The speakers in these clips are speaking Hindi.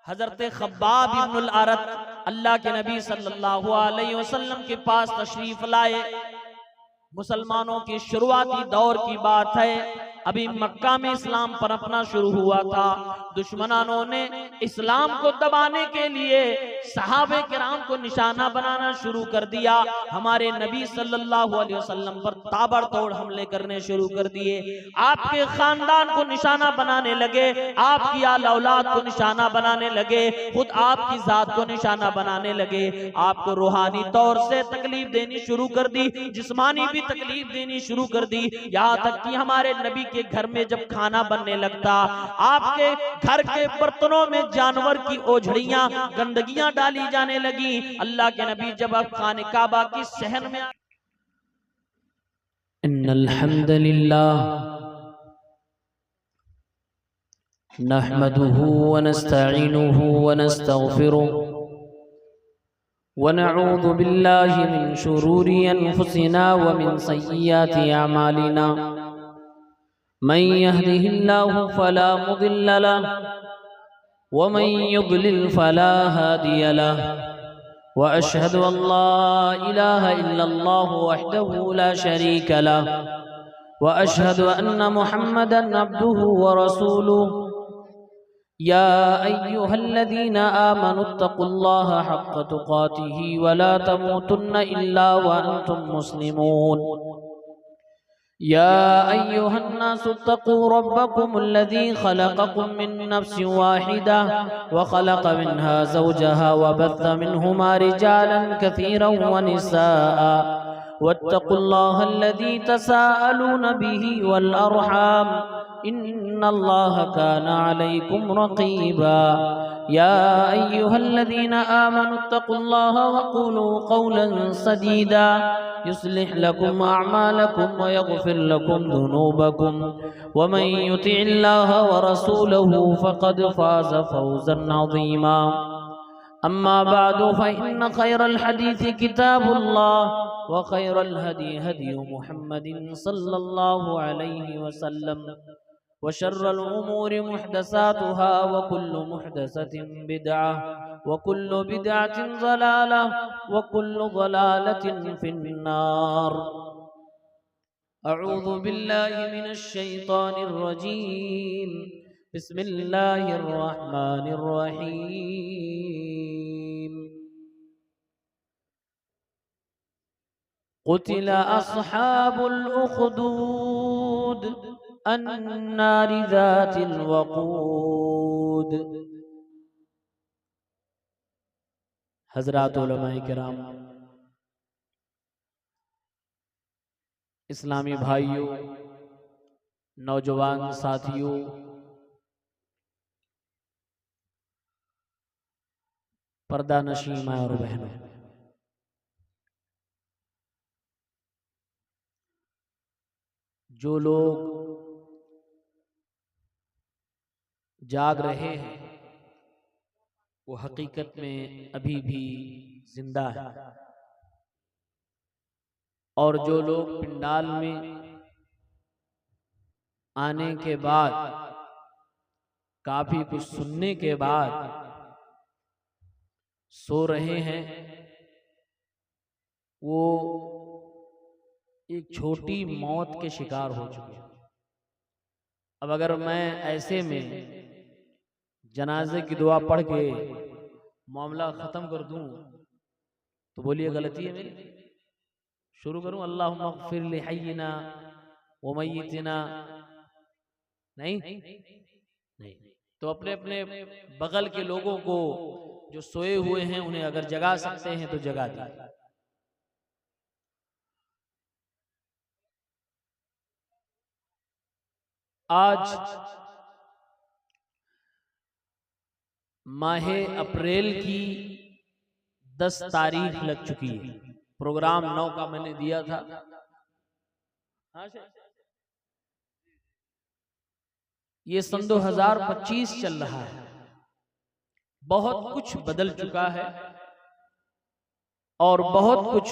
हजरत खब्बाब इब्नुल अरत अल्लाह के नबी सल्लल्लाहु अलैहि वसल्लम के पास तशरीफ लाए। मुसलमानों की शुरुआती दौर की बात है, अभी मक्का में इस्लाम पनपना शुरू हुआ था। दुश्मनानों ने इस्लाम को दबाने के लिए सहाबे किराम को निशाना बनाना शुरू कर दिया। हमारे नबी सल्लल्लाहु अलैहि वसल्लम पर ताबड़तोड़ हमले करने शुरू कर दिए। आपके खानदान को निशाना बनाने लगे, आपकी आल औलाद को निशाना बनाने लगे, खुद आपकी जात को निशाना बनाने लगे। आपको रूहानी तौर से तकलीफ देनी शुरू कर दी, जिस्मानी भी तकलीफ देनी शुरू कर दी। यहाँ तक कि हमारे नबी के घर में जब खाना बनने लगता, आपके घर के बर्तनों में जानवर की ओझड़ियां, गंदगियां डाली जाने लगी। अल्लाह के नबी जब अब खाने काबा की सहन में इन्नल हम्दुलिल्लाह नहमदुहु व नस्तईनुहु व नस्तगफिरुहु व नऊज़ु बिल्लाहि मिन शुरूरि अनफुसिना व मिन सय्यिआति अमालिना मन यहदिहिल्लाहु फला मुदिल्ल लहु व मन युद्लिल फला हादिय लहु व अशहदु अल्ला इलाहा इल्लल्लाहु वहदहु ला शरीक लहु व अशहदु अन्न मुहम्मदन अब्दुहु व रसूलुहु या अय्युहल्लज़ीना आमनुत्तकुल्लाहा हक्क तुकातिही व ला तमूतुन्न इल्ला व अंतुम मुस्लिमून। या अय्युहन्नासुत्तकू रब्बकुमुल्लज़ी खलक़कुम मिन नफ्सिन वाहिदा व खलक़ मिन्हा ज़ौजहा व बस्स मिन्हुमा रिजालन कसीरन व निसाअ वत्तकुल्लाहल्लज़ी तसाअलून बिही वल अर्हाम इन्नल्लाहा काना अलैकुम रक़ीबा। या अय्युहल्लज़ीना आमनुत्तकुल्लाहा व क़ूलू क़ौलन सदीदा युस्लिह लकुम अअमालकुम व यग़फिर लकुम ज़ुनूबकुम व मन युतिइल्लाहा व रसूलहु फ़क़द फ़ाज़ फ़ौज़न अज़ीमा। अम्मा बअदु फ़इन्न खैरल हदीस किताबुल्लाह व खैरल हदी हदी मुहम्मदिन सल्लल्लाहु अलैहि वसल्लम व शर्रल उमूरि मुहदसातुहा व कुल्लु मुहदसतिन बिदअह व कुल्लु बिदअतिन ज़लालह व कुल्लु ज़लालतिन फिन्नार। अऊज़ु बिल्लाहि मिनश शैतानिर रजीम। बिस्मिल्लाहिर रहमानिर रहीम। क़ुतिल अस्हाबुल उख़दूद अन्नारि ज़ातिल वक़ूद। हज़रात उलमाए किराम, इस्लामी भाइयों, नौजवान साथियों, पर्दा नशीं माँ और बहनों, जो लोग जाग रहे हैं वो हकीकत में अभी भी जिंदा है, और जो लोग पिंडाल में आने के बाद काफी कुछ सुनने के बाद सो रहे हैं, वो एक छोटी मौत के शिकार हो चुके हैं। अब अगर मैं ऐसे में जनाजे की दुआ पढ़ के मामला खत्म कर दूं तो बोलिए गलती है मेरी? शुरू करूं अल्लाहुम्मा अग़फ़िर लि हय्यिना व मय्यितिना? नहीं। तो अपने अपने बगल के लोगों को जो सोए हुए हैं उन्हें अगर जगा सकते हैं तो जगा दीजिए। आज माहे अप्रैल की 10 तारीख लग चुकी है। प्रोग्राम 9 का मैंने दिया था। ये सन 2025 चल रहा है। बहुत कुछ बदल चुका है और बहुत कुछ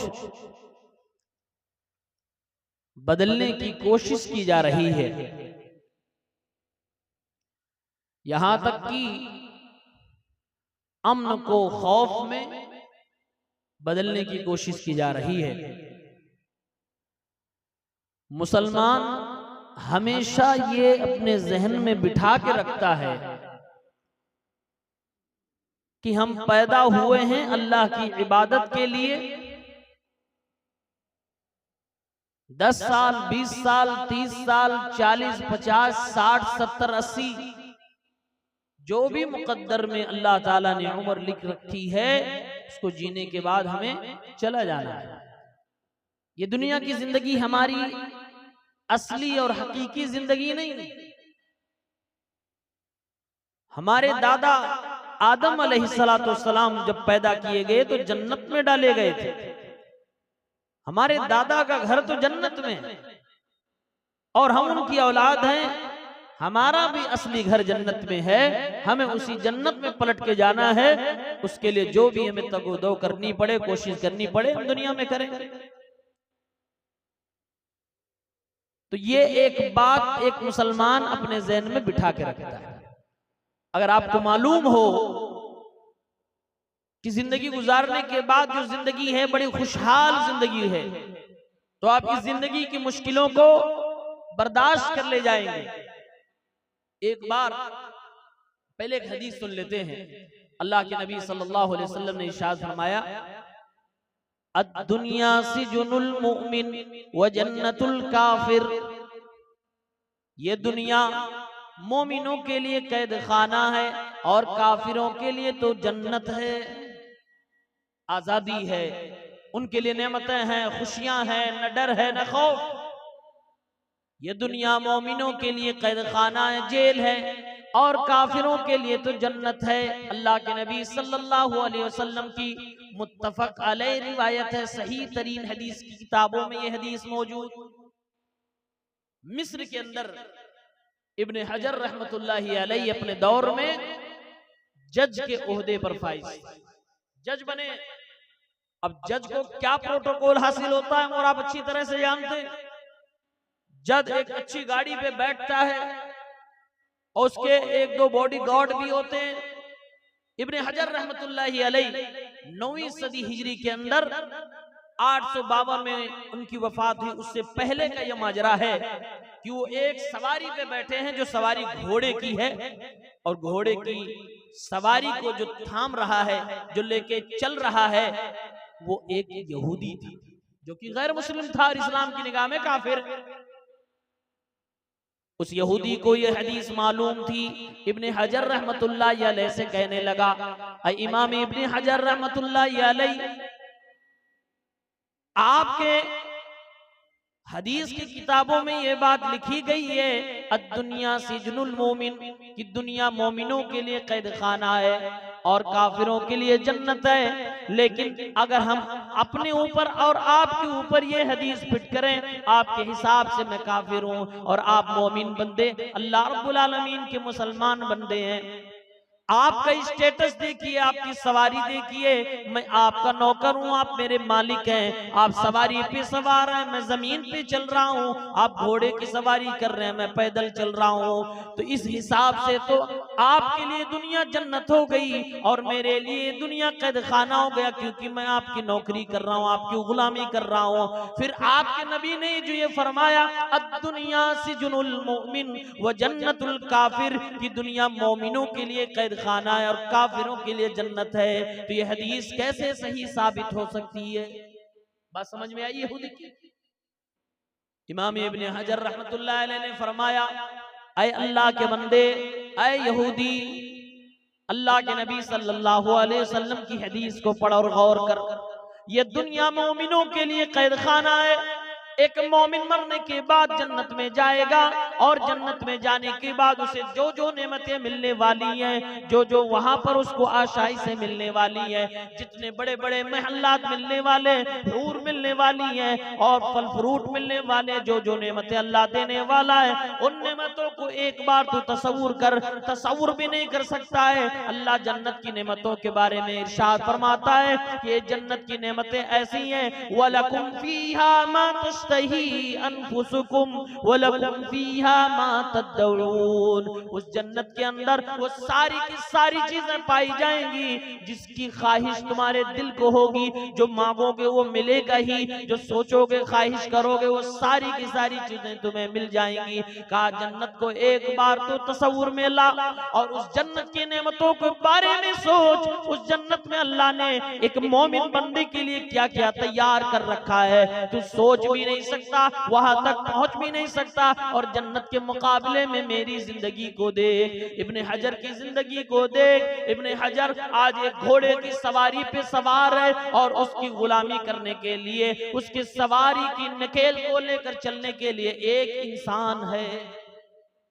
बदलने की कोशिश की जा रही है। यहां तक कि अमन को खौफ में बदलने की कोशिश की जा रही है। मुसलमान हमेशा ये अपने जहन में बिठा के रखता है कि हम पैदा हुए हैं अल्लाह की इबादत के लिए। 10 साल, 20 साल, 30 साल, 40, 50, 60, 70, 80 जो भी मुकद्दर में अल्लाह ताला ने उम्र लिख रखी है, उसको जीने के बाद हमें चला जाना है। ये दुनिया की जिंदगी हमारी असली और हकीकी जिंदगी नहीं। हमारे दादा आदम अलैहिस्सलाम जब पैदा किए गए तो जन्नत में डाले गए थे। हमारे दादा का घर तो जन्नत में और हम उनकी औलाद हैं। हमारा भी असली घर जन्नत में है, हमें उसी जन्नत में पलट के जाना है। उसके लिए जो भी हमें तगोदो करनी पड़े, कोशिश करनी पड़े, हम दुनिया में करें। तो ये एक बात एक मुसलमान अपने ज़हन में बिठा के रखता है। अगर आपको मालूम हो कि जिंदगी गुजारने के बाद जो जिंदगी है बड़ी खुशहाल जिंदगी है, तो आप इस जिंदगी की मुश्किलों को बर्दाश्त कर ले जाएंगे। एक बार पहले एक हदीस सुन लेते हैं। अल्लाह के नबी सल्लल्लाहु अलैहि वसल्लम ने इरशाद फरमाया, अद-दुनिया सिजुनुल मुमिन व जन्नतुल काफिर। ये दुनिया मोमिनों के लिए कैद खाना है और काफिरों के लिए तो जन्नत है, आजादी है। उनके लिए नेमतें हैं, खुशियां हैं, न डर है न खौफ। ये दुनिया मोमिनों के लिए कैद खाना है, जेल है, और काफिरों के लिए तो जन्नत है। अल्लाह के नबी सल्लल्लाहु अलैहि वसल्लम की मुत्तफक अलैह रिवायत है। सही तरीन हदीस की किताबों में ये हदीस मौजूद। मिस्र के अंदर इब्ने हजर रहमतुल्लाहि अलैहि अपने दौर में जज के ओहदे पर फाइज, जज बने। अब जज को क्या प्रोटोकॉल हासिल होता है और आप अच्छी तरह से जानते हैं। जज एक अच्छी गाड़ी पे बैठता है और उसके एक दो बॉडी गार्ड भी होते हैं। इब्ने हजर रहमतुल्लाहि अलैहि 9वीं सदी हिजरी के अंदर 852 में उनकी वफात हुई। उससे पहले का यह माजरा है कि वो एक सवारी पे बैठे हैं जो सवारी घोड़े की है, और घोड़े की सवारी को जो थाम रहा है, जो लेके चल रहा है, वो एक यहूदी थी जो कि गैर मुस्लिम था और इस्लाम की निगाह में काफिर। उस यहूदी को ये हदीस मालूम थी। इब्ने हजर रहमतुल्लाहि अलैहि से कहने लगा, इमाम इब्ने हजर रहमतुल्लाहि अलैहि, आपके हदीस की किताबों में ये बात लिखी गई है, अद-दुनिया सिजनुल मोमिन, कि दुनिया मोमिनों के लिए कैद खाना है और काफिरों के लिए जन्नत है। लेकिन अगर हम अपने ऊपर और आपके ऊपर ये हदीस फिट करें, आपके हिसाब से मैं काफिर हूं और आप मोमिन बंदे, अल्लाह रब्बुल आलमीन के मुसलमान बंदे हैं। आपका स्टेटस देखिए, आपकी सवारी देखिए, मैं आपका नौकर हूं, आप मेरे मालिक हैं। आप सवारी पे सवार हैं, मैं जमीन पे चल रहा हूं। आप घोड़े की सवारी कर रहे हैं, मैं पैदल चल रहा हूं। तो इस हिसाब से तो आपके लिए दुनिया जन्नत हो गई और मेरे लिए दुनिया कैद खाना हो गया, क्योंकि मैं आपकी नौकरी कर रहा हूं, आपकी गुलामी कर रहा हूं। फिर आपके नबी ने जो ये फरमाया, अद-दुनिया सिजुनुल मुमिन व जन्नतुल काफिर, की दुनिया मोमिनों के लिए कैद खाना है और काफिरों के लिए जन्नत है, तो ये हदीस कैसे सही साबित हो सकती है? बात समझ में आई यहूदी की? इमाम इब्ने हजर रहमतुल्लाह अलैहि ने फरमाया, ऐ अल्लाह के बंदे, ऐ यहूदी, अल्लाह के नबी सल्लल्लाहु अलैहि वसल्लम की हदीस को पढ़ और गौर कर। ये दुनिया मोमिनों के लिए कैद खाना है। एक मोमिन मरने के बाद जन्नत में जाएगा और जन्नत में जाने के बाद उसे जो जो नेमतें मिलने वाली हैं, जो जो वहां पर उसको आशाई से मिलने वाली है, जितने बड़े बड़े महल्लात मिलने वाले, हूर मिलने वाली हैं और फल फ्रूट मिलने वाले, जो जो नेमतें अल्लाह देने वाला है, उन नेमतों को एक बार तो तसव्वुर कर, तसव्वुर भी नहीं कर सकता है। अल्लाह जन्नत की नेमतों के बारे में इरशाद फरमाता है कि ये जन्नत की नेमतें ऐसी हैं, वलकुम फीहा मा तश्तही अनफुसुकुम वलकुम फीहा फीहा मा तदउन, उस जन्नत के अंदर वो सारी की सारी चीजें पाई जाएंगी जिसकी ख्वाहिश तुम्हारे दिल को होगी, जो मांगोगे वो मिलेगा ही, जो सोचोगे ख्वाहिश करोगे वो सारी की सारी चीजें तुम्हें मिल जाएंगी। कहा जन्नत को एक बार तो तसव्वुर में ला और उस जन्नत की नेमतों के बारे में सोच। उस जन्नत में अल्लाह ने एक मोमिन बंदे के लिए क्या क्या तैयार कर रखा है, तू सोच भी नहीं सकता, वहां तक पहुंच भी नहीं सकता। और जन्नत के मुकाबले में मेरी जिंदगी को देख, इब्ने हजर की जिंदगी को देख। इब्ने हजर आज एक घोड़े की सवारी पे सवार है और उसकी गुलामी करने के लिए, उसकी सवारी की नकेल को लेकर चलने के लिए एक इंसान है।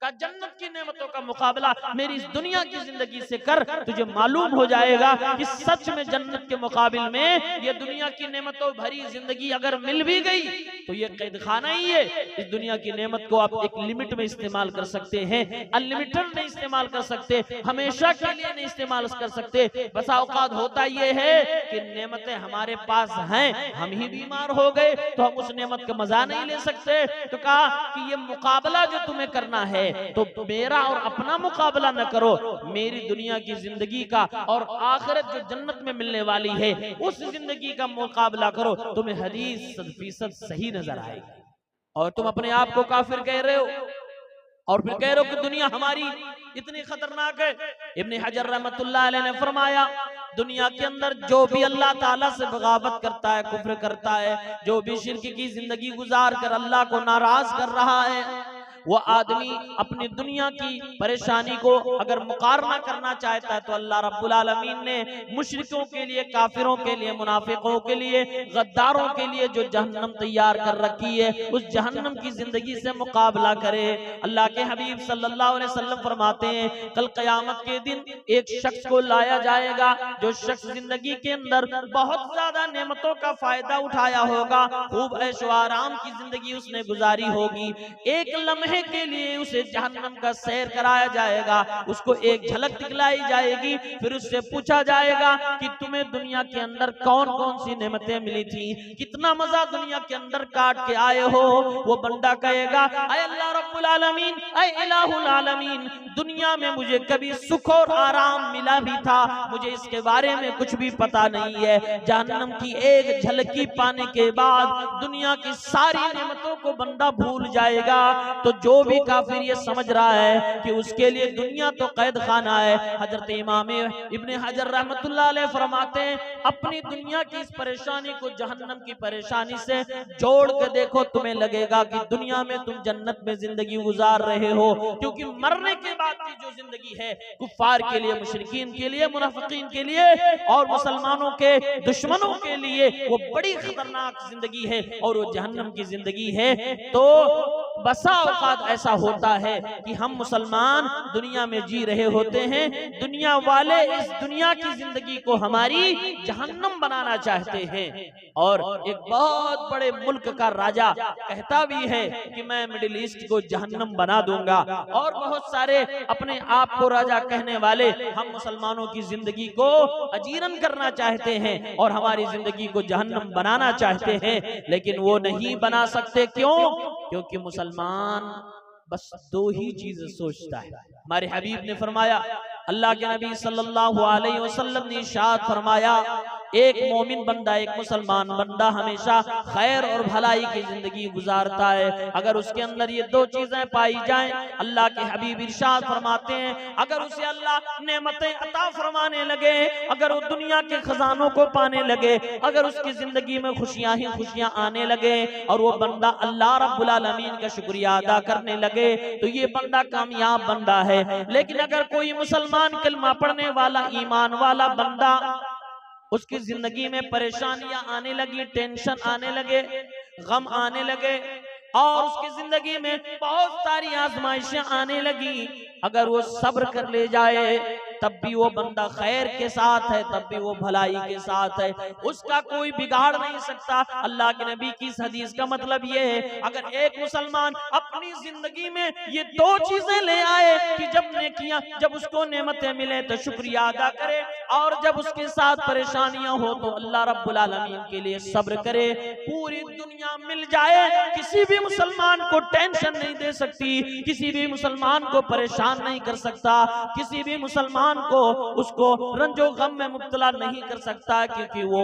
का जन्नत की नेमतों का मुकाबला मेरी इस दुनिया की जिंदगी से कर, तुझे मालूम हो जाएगा कि सच में जन्नत के मुकाबले में ये दुनिया की नेमतों भरी जिंदगी अगर मिल भी गई तो ये कैद खाना ही है। इस दुनिया की नेमत को आप एक लिमिट में इस्तेमाल कर सकते हैं, अनलिमिटेड नहीं इस्तेमाल कर सकते, हमेशा के लिए नहीं इस्तेमाल कर सकते। बसा औकात होता ये है कि नेमतें हमारे पास हैं, हम ही बीमार हो गए तो हम उस नेमत का मजा नहीं ले सकते। तो कहा कि ये मुकाबला जो तुम्हें करना है तो मेरा और अपना मुकाबला न करो, मेरी दुनिया की जिंदगी का और आखिरत जो जन्नत में मिलने वाली है उस जिंदगी का मुकाबला करो। तुम्हें हदीस 100% सही नजर आएगी और तुम अपने आप को काफिर कह रहे हो और फिर कह रहे हो कि दुनिया हमारी इतनी खतरनाक है। इब्ने हजर रहमतुल्लाह अलैह ने फरमाया दुनिया के अंदर जो भी अल्लाह ताला से बगावत करता है, कुफ्र करता है, जो भी शिर्क की जिंदगी गुजार कर अल्लाह को नाराज कर रहा है, वो आदमी अपनी दुनिया की परेशानी को अगर मुकारना करना चाहता है तो अल्लाह रब्बुल आलमीन ने मुशरिकों के लिए, काफिरों के लिए, मुनाफिकों के लिए, गद्दारों के लिए जो जहन्नम तैयार कर रखी है उस जहन्नम की जिंदगी से मुकाबला करे। अल्लाह के हबीब सल्लल्लाहु अलैहि वसल्लम फरमाते हैं कल क़यामत के दिन एक शख्स को लाया जाएगा जो शख्स जिंदगी के अंदर बहुत ज्यादा नेमतों का फायदा उठाया होगा, खूब ऐशो आराम की जिंदगी उसने गुजारी होगी, एक लम्हे के लिए उसे जहन्नम का सैर कराया जाएगा, उसको एक झलक दिखलाई जाएगी, फिर उससे पूछा जाएगा कि तुम्हें दुनिया के अंदर कौन कौन सी नेमतें मिली थी, कितना मजा दुनिया के अंदर काट के आए हो। वो बंदा कहेगा ऐ अल्लाह रब्बुल आलमीन, ऐ इलाहुल आलमीन, दुनिया में मुझे कभी सुख और आराम मिला भी था, मुझे इसके बारे में कुछ भी पता नहीं है। जहन्नम की एक झलकी पाने के बाद दुनिया की सारी नेमतों को बंदा भूल जाएगा। तो जो भी काफिर ये समझ रहा है कि उसके लिए दुनिया तो कैद खाना है, हजरत इमाम इब्ने हजर रहमतुल्लाह अलैह फरमाते हैं अपनी दुनिया की इस परेशानी को जहन्नम की परेशानी से जोड़ के देखो, तुम्हें लगेगा कि दुनिया में तुम जन्नत में जिंदगी गुजार रहे हो, क्योंकि मरने के बाद की जो जिंदगी है कुफ्फार के लिए, मुशरिकीन के लिए, मुनाफिकीन के लिए और मुसलमानों के दुश्मनों के लिए वो बड़ी खतरनाक जिंदगी है और वो जहन्नम की जिंदगी है। तो बसा औकात ऐसा होता है कि हम मुसलमान दुनिया में जी रहे होते हैं, दुनिया वाले इस दुनिया की जिंदगी को हमारी जहन्नम बनाना चाहते हैं। और एक बहुत बड़े मुल्क का राजा कहता भी है कि मैं मिडिल ईस्ट को जहन्नम बना दूंगा, और बहुत सारे अपने आप को राजा कहने वाले हम मुसलमानों की जिंदगी को अजीरन करना चाहते हैं और हमारी जिंदगी को जहन्नम बनाना चाहते हैं, लेकिन वो नहीं बना सकते। क्यों? क्योंकि मुसलमान बस दो ही चीजें सोचता है। हमारे हबीब ने फरमाया, अल्लाह के नबी सल्लल्लाहु अलैहि वसल्लम ने इरशाद फरमाया एक मोमिन बंदा, एक मुसलमान बंदा हमेशा खैर और भलाई की जिंदगी गुजारता है अगर उसके अंदर ये दो चीजें पाई जाएं। अल्लाह के हबीब इरशाद फरमाते हैं अगर उसे अल्लाह नेमतें अता फरमाने लगे, अगर वो दुनिया के खजानों को पाने लगे, अगर उसकी जिंदगी में खुशियां ही खुशियां आने लगे और वो बंदा अल्लाह रब्बुल आलमीन का शुक्रिया अदा करने लगे तो ये बंदा कामयाब बंदा है। लेकिन अगर कोई मुसलमान कलमा पढ़ने वाला, ईमान वाला बंदा, उसकी जिंदगी में परेशानियां आने लगी, टेंशन आने लगे, गम आने लगे और उसकी जिंदगी में बहुत सारी आजमाइशें आने लगी, अगर वो सब्र कर ले जाए तब भी वो बंदा खैर के साथ है, तब भी वो भलाई के साथ है, उसका कोई बिगाड़ नहीं सकता। अल्लाह के नबी की इस हदीस का मतलब ये है अगर एक मुसलमान अपनी जिंदगी में ये दो चीजें ले आए कि जब नेकियां, जब उसको नेमतें मिले तो शुक्रिया अदा करे, और जब उसके साथ परेशानियां हो तो अल्लाह रब्बुल आलमीन के लिए सब्र करे। पूरी दुनिया मिल जाए, किसी भी मुसलमान को टेंशन नहीं दे सकती, किसी भी मुसलमान को परेशान नहीं कर सकता, किसी भी मुसलमान को उसको रंजो गम में मुब्तला नहीं कर सकता, क्योंकि वो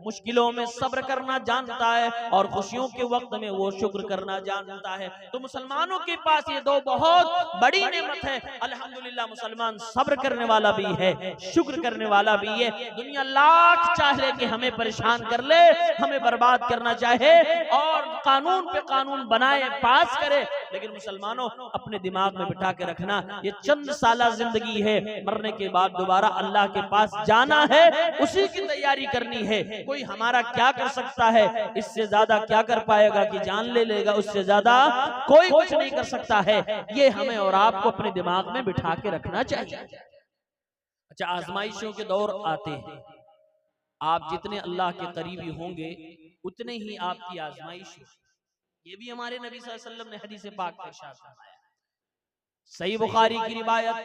मुश्किलों में सब्र करना जानता है और खुशियों के वक्त में वो शुक्र करना जानता है। तो मुसलमानों के पास ये दो बहुत बड़ी नेमत है। अल्हम्दुलिल्लाह मुसलमान सब्र करने वाला भी है, शुक्र करने वाला भी है। दुनिया लाख चाहे कि हमें परेशान कर ले, हमें बर्बाद करना चाहे और कानून पे कानून बनाए पास करे, लेकिन मुसलमानों अपने दिमाग में बिठा के रखना, ये चंद साला जिंदगी है, मरने के बाद दोबारा अल्लाह के पास जाना है, उसी की तैयारी करनी है। कोई हमारा क्या कर सकता है, इससे ज्यादा क्या कर पाएगा कि जान ले लेगा, उससे ज्यादा कोई कुछ नहीं कर सकता है। ये हमें और आपको अपने दिमाग में बिठा के रखना चाहिए। अच्छा, आजमाइशों के दौर आते हैं, आप जितने अल्लाह के करीबी होंगे उतने ही आपकी आजमाइश हो। ये भी हमारे नबी सल्लल्लाहु अलैहि वसल्लम ने हदीस पाक में इरशाद फरमाया। सही बुखारी की रिवायत,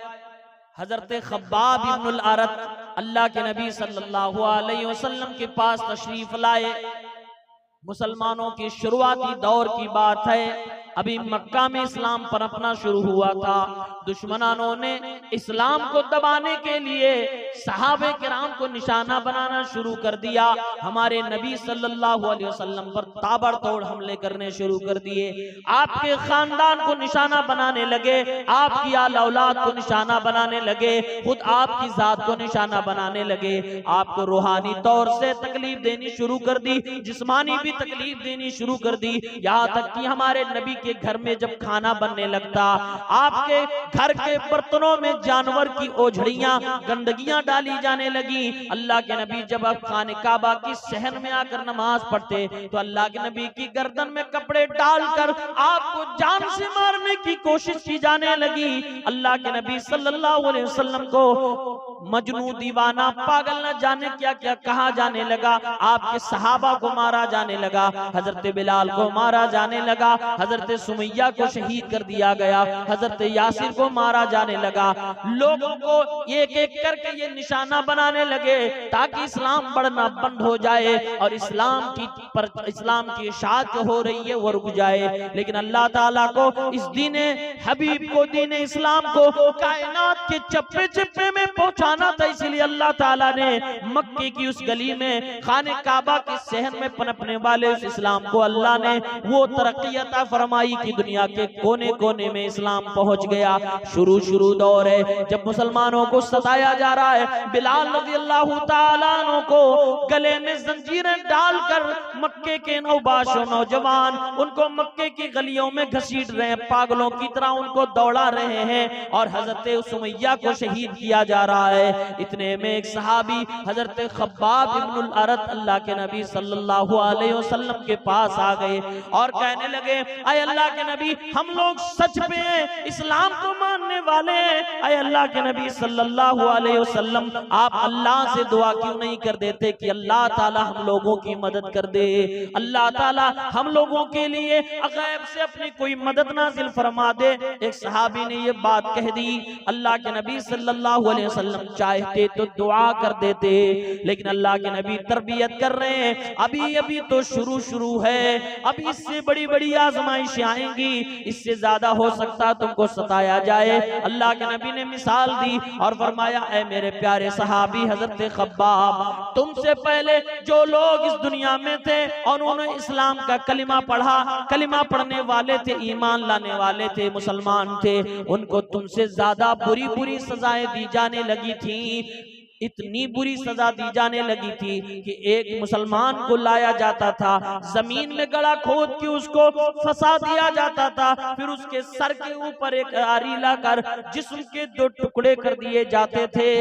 हजरत खब्बाब इब्नुल अरत अल्लाह के नबी सल्लल्लाहु अलैहि वसल्लम के पास तशरीफ लाए। मुसलमानों के शुरुआती दौर की बात है, अभी मक्का में इस्लाम पनपना शुरू हुआ था। दुश्मनानों ने इस्लाम को दबाने के लिए सहाबे किराम को निशाना बनाना शुरू कर दिया। हमारे नबी सल्लल्लाहु अलैहि वसल्लम पर ताबड़तोड़ हमले करने शुरू कर दिए। आपके खानदान को निशाना बनाने लगे, आपकी आल औलाद को निशाना बनाने लगे, खुद आपकी जात को निशाना बनाने लगे। आपको रूहानी तौर से तकलीफ देनी शुरू कर दी, जिस्मानी भी तकलीफ देनी शुरू कर दी। यहाँ तक कि हमारे नबी के घर में जब खाना बनने लगता, आपके घर के बर्तनों में जानवर की ओझड़ियां, गंदगियां डाली जाने लगी। अल्लाह के नबी जब आप खाने काबा की सहन में आकर नमाज पढ़ते तो अल्लाह के नबी की गर्दन में कपड़े डालकर आपको जान से मारने की कोशिश की जाने लगी। अल्लाह के नबी सल्लल्लाहु अलैहि वसल्लम को मजनू, दीवाना, पागल न जाने क्या क्या कहा जाने लगा। आपके सहाबा को मारा जाने लगा, हजरत बिलाल को मारा जाने लगा, हजरत सुमैया को शहीद कर दिया गया, हजरत यासिर को मारा जाने लगा। लोगों को एक एक करके ये निशाना बनाने लगे ताकि इस्लाम बढ़ना बंद हो जाए और इस्लाम की इशाअत हो रही है वो रुक जाए। लेकिन अल्लाह ताला को इस दीने हबीब को, दीने इस्लाम को कायनात के चप्पे चप्पे में पहुंचाना था, इसलिए अल्लाह ताला ने मक्के की उस गली में, खाने काबा के सहन में पनपने वाले उस इस्लाम को अल्लाह ने वो तरक्की अता फरमाई कि दुनिया के कोने कोने में इस्लाम पहुंच गया। शुरू दौर है जब मुसलमानों को सताया जा रहा है, बिलाल रज़ियल्लाहु ताला अन्हु को गले में जंजीरें डालकर मक्के के नौबाशो नौजवान उनको मक्के की गलियों में घसीट रहे हैं, पागलों की तरह उनको दौड़ा रहे हैं और हजरत सुमैया को शहीद किया जा रहा है। इतने में एक सहाबी हजरत खब्बाब इब्नुल अरत अल्लाह के नबी सल्लल्लाहु अलैहि वसल्लम के पास आ गए और कहने लगे, अय अल्लाह के नबी, हम लोग सच पे हैं, इस्लाम को मानने वाले हैं। अय अल्लाह के नबी सल्लल्लाहु अलैहि वसल्लम, आप अल्लाह से दुआ क्यों नहीं कर देते कि अल्लाह ताला हम लोगों की मदद कर दे, अल्लाह ताला हम लोगों के लिए गैब से अपनी कोई मदद नाजिल फरमा दे। एक सहाबी ने ये बात कह दी। अल्लाह के नबी सल्लल्लाहु अलैहि वसल्लम चाहते तो दुआ कर देते, लेकिन अल्लाह के नबी तरबियत कर रहे हैं, अभी तो शुरू है, अभी इससे बड़ी बड़ी आजमाइशें आएंगी, इससे ज्यादा हो सकता तुमको सताया जाए। अल्लाह के नबी ने मिसाल दी और फरमाया, ऐ मेरे प्यारे सहाबी हजरत खब्बाब, तुमसे पहले जो लोग इस दुनिया में थे और उन्होंने इस्लाम का कलिमा पढ़ा, कलिमा पढ़ने वाले थे, ईमान लाने वाले थे, मुसलमान थे, उनको तुमसे ज्यादा बुरी सजाएं दी जाने लगी थी। इतनी बुरी सजा दी जाने लगी थी कि एक मुसलमान को लाया जाता था, जमीन में गड़ा खोद के उसको फंसा दिया जाता था, फिर उसके सर के ऊपर एक आरी लाकर जिस्म के 2 टुकड़े कर दिए जाते थे,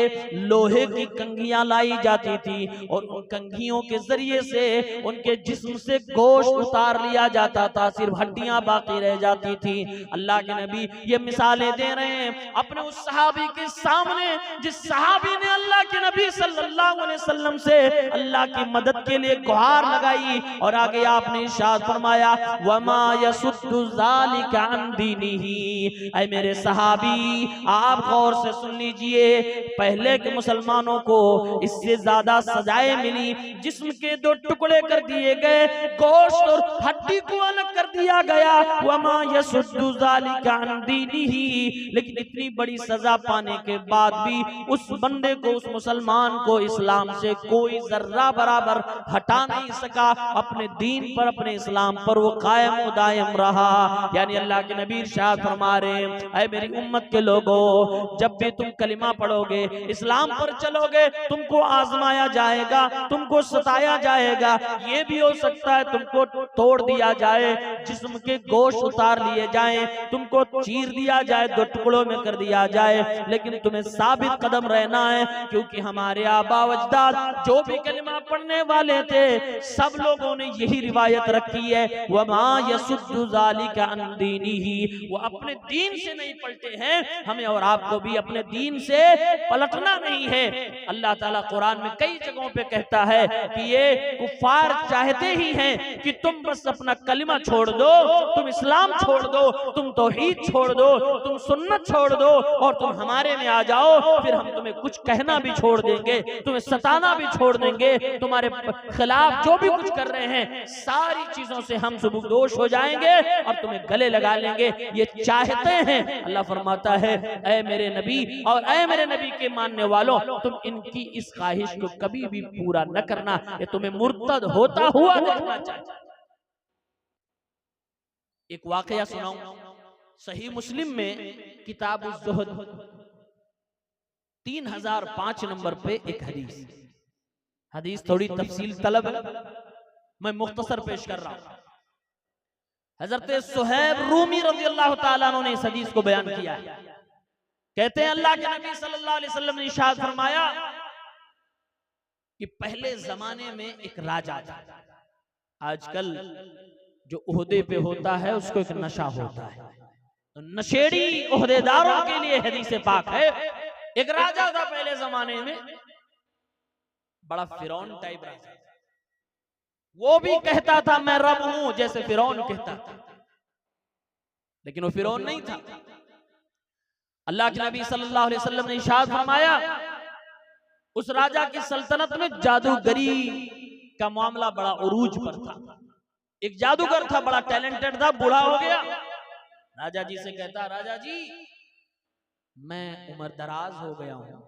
लोहे की कंघियां लाई जाती थी और उन कंघियों के जरिए से उनके जिस्म से गोश्त उतार लिया जाता था, सिर्फ हड्डियां बाकी रह जाती थी। अल्लाह के नबी ये मिसालें दे रहे हैं अपने उस सहाबी के सामने, जिस सहाबी ने अल्लाह के नबी सल्लल्लाहु अलैहि अलैहि वसल्लम से अल्लाह की मदद के लिए गुहार लगाई और आगे आपने इरशाद फरमाया वमा यसुद्दु ज़ालिका अन दीनिही। ऐ मेरे सहाबी आप गौर से सुन लीजिए, पहले के मुसलमानों को इससे ज्यादा सजाएं मिली, जिस्म के दो टुकड़े कर दिए गए, गोश्त और हड्डी को अलग कर दिया गया, वमा यसुद्दु ज़ालिका अन दीनिही। लेकिन इतनी बड़ी सजा पाने के बाद भी उस बंदे को, उस मुसलमान को इस्लाम से कोई जर्रा बराबर हटा नहीं सका। अपने दीन पर, अपने इस्लाम पर वो कायम व दायम रहा। यानी अल्लाह के नबी इरशाद फरमा रहे, ऐ मेरी उम्मत के लोगों, जब भी तुम कलिमा पढ़ोगे, इस्लाम पर चलोगे, तुमको आजमाया जाएगा, तुमको सताया जाएगा। ये भी हो सकता है तुमको तोड़ दिया जाए, जिस्म के गोश्त उतार लिए जाए, तुमको चीर दिया जाए, दो टुकड़ों में कर दिया जाए, लेकिन तुम्हें साबित कदम रहना है। क्योंकि हमारे आबा अजदाद जो भी कलिमा पढ़ने वाले थे, सब लोगों ने यही रिवायत रखी है, वमा यसुद्दु ज़ालिका अन दीनिही। वो अपने दीन से नहीं पलटे हैं, हमें और आपको भी अपने दीन से पलटना नहीं है। अल्लाह ताला कुरान में कई जगहों पे कहता है कि ये कुफार चाहते ही हैं कि तुम बस अपना कलिमा छोड़ दो, तुम इस्लाम छोड़ दो, तुम तौहीद छोड़ दो, तुम सुन्नत छोड़ दो और तुम हमारे में आ जाओ, फिर हम तुम्हें कुछ कहना भी छोड़ देंगे, तुम्हें सताना भी छोड़ देंगे, तुम्हारे खिलाफ जो भी कुछ कर रहे हैं सारी चीजों से हम सुबुकदोश हो जाएंगे और तुम्हें गले लगा लेंगे। ये चाहते हैं। अल्लाह फरमाता है, ऐ मेरे नबी और ऐ मेरे नबी के मानने वालों, तुम इनकी इस ख्वाहिश को कभी भी पूरा न करना, ये तुम्हें मुर्तद होता हुआ देखना चाहिए। एक वाकया सुनाऊं, सही मुस्लिम में किताब उज़्ज़ुहद 3005 नंबर पे एक हदीस थोड़ी तफसील तलब है, मैं मुख्तसर पेश कर रहा हूं। हजरत सुहैब रूमी रज़ी अल्लाह ताला अन्हु ने इस हदीस को बयान किया है। कहते हैं अल्लाह के नबी सल्लल्लाहु अलैहि वसल्लम ने इरशाद फरमाया कि पहले जमाने में एक राजा था। आजकल जो ओहदे पे होता है उसको एक नशा होता है, तो नशेड़ी ओहदेदारों के लिए हदीस पाक है। एक राजा था पहले जमाने में, बड़ा फिरौन टाइप राजा, वो भी कहता था मैं रब हूं, जैसे फिरौन कहता था, लेकिन वो फिरौन नहीं था। अल्लाह के नबी सल्लल्लाहु अलैहि वसल्लम ने इरशाद फरमाया, उस राजा की सल्तनत में जादूगरी का मामला बड़ा उरूज पर था। एक जादूगर था, बड़ा टैलेंटेड था, बूढ़ा हो गया। राजा जी से कहता, राजा जी मैं उम्र दराज हो गया हूं,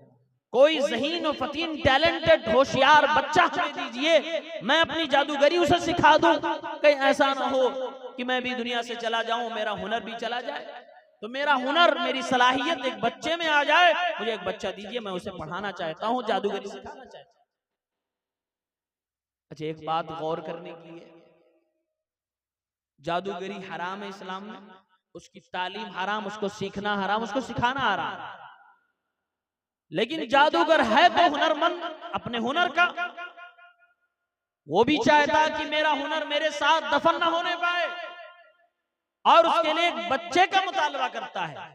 कोई ज़हीन और फतीन टैलेंटेड होशियार बच्चा हमें दीजिए, मैं अपनी जादूगरी उसे सिखा दूं। कहीं ऐसा ना हो कि मैं भी दुनिया से चला जाऊं, मेरा हुनर भी चला जाए, तो मेरा हुनर, मेरी सलाहियत एक बच्चे में आ जाए। मुझे एक बच्चा दीजिए, मैं उसे पढ़ाना चाहता हूं, जादूगरी सिखाना चाहता हूं। अच्छा, एक बात गौर करने की है, जादूगरी हराम है इस्लाम में, उसकी तालीम हराम, उसको सीखना हराम, उसको सिखाना हराम। लेकिन जादूगर है तो हुनरमंद, अपने हुनर का वो भी चाहता कि मेरा हुनर मेरे साथ दफन न होने पाए, और उसके लिए एक बच्चे का मुतालबा करता है।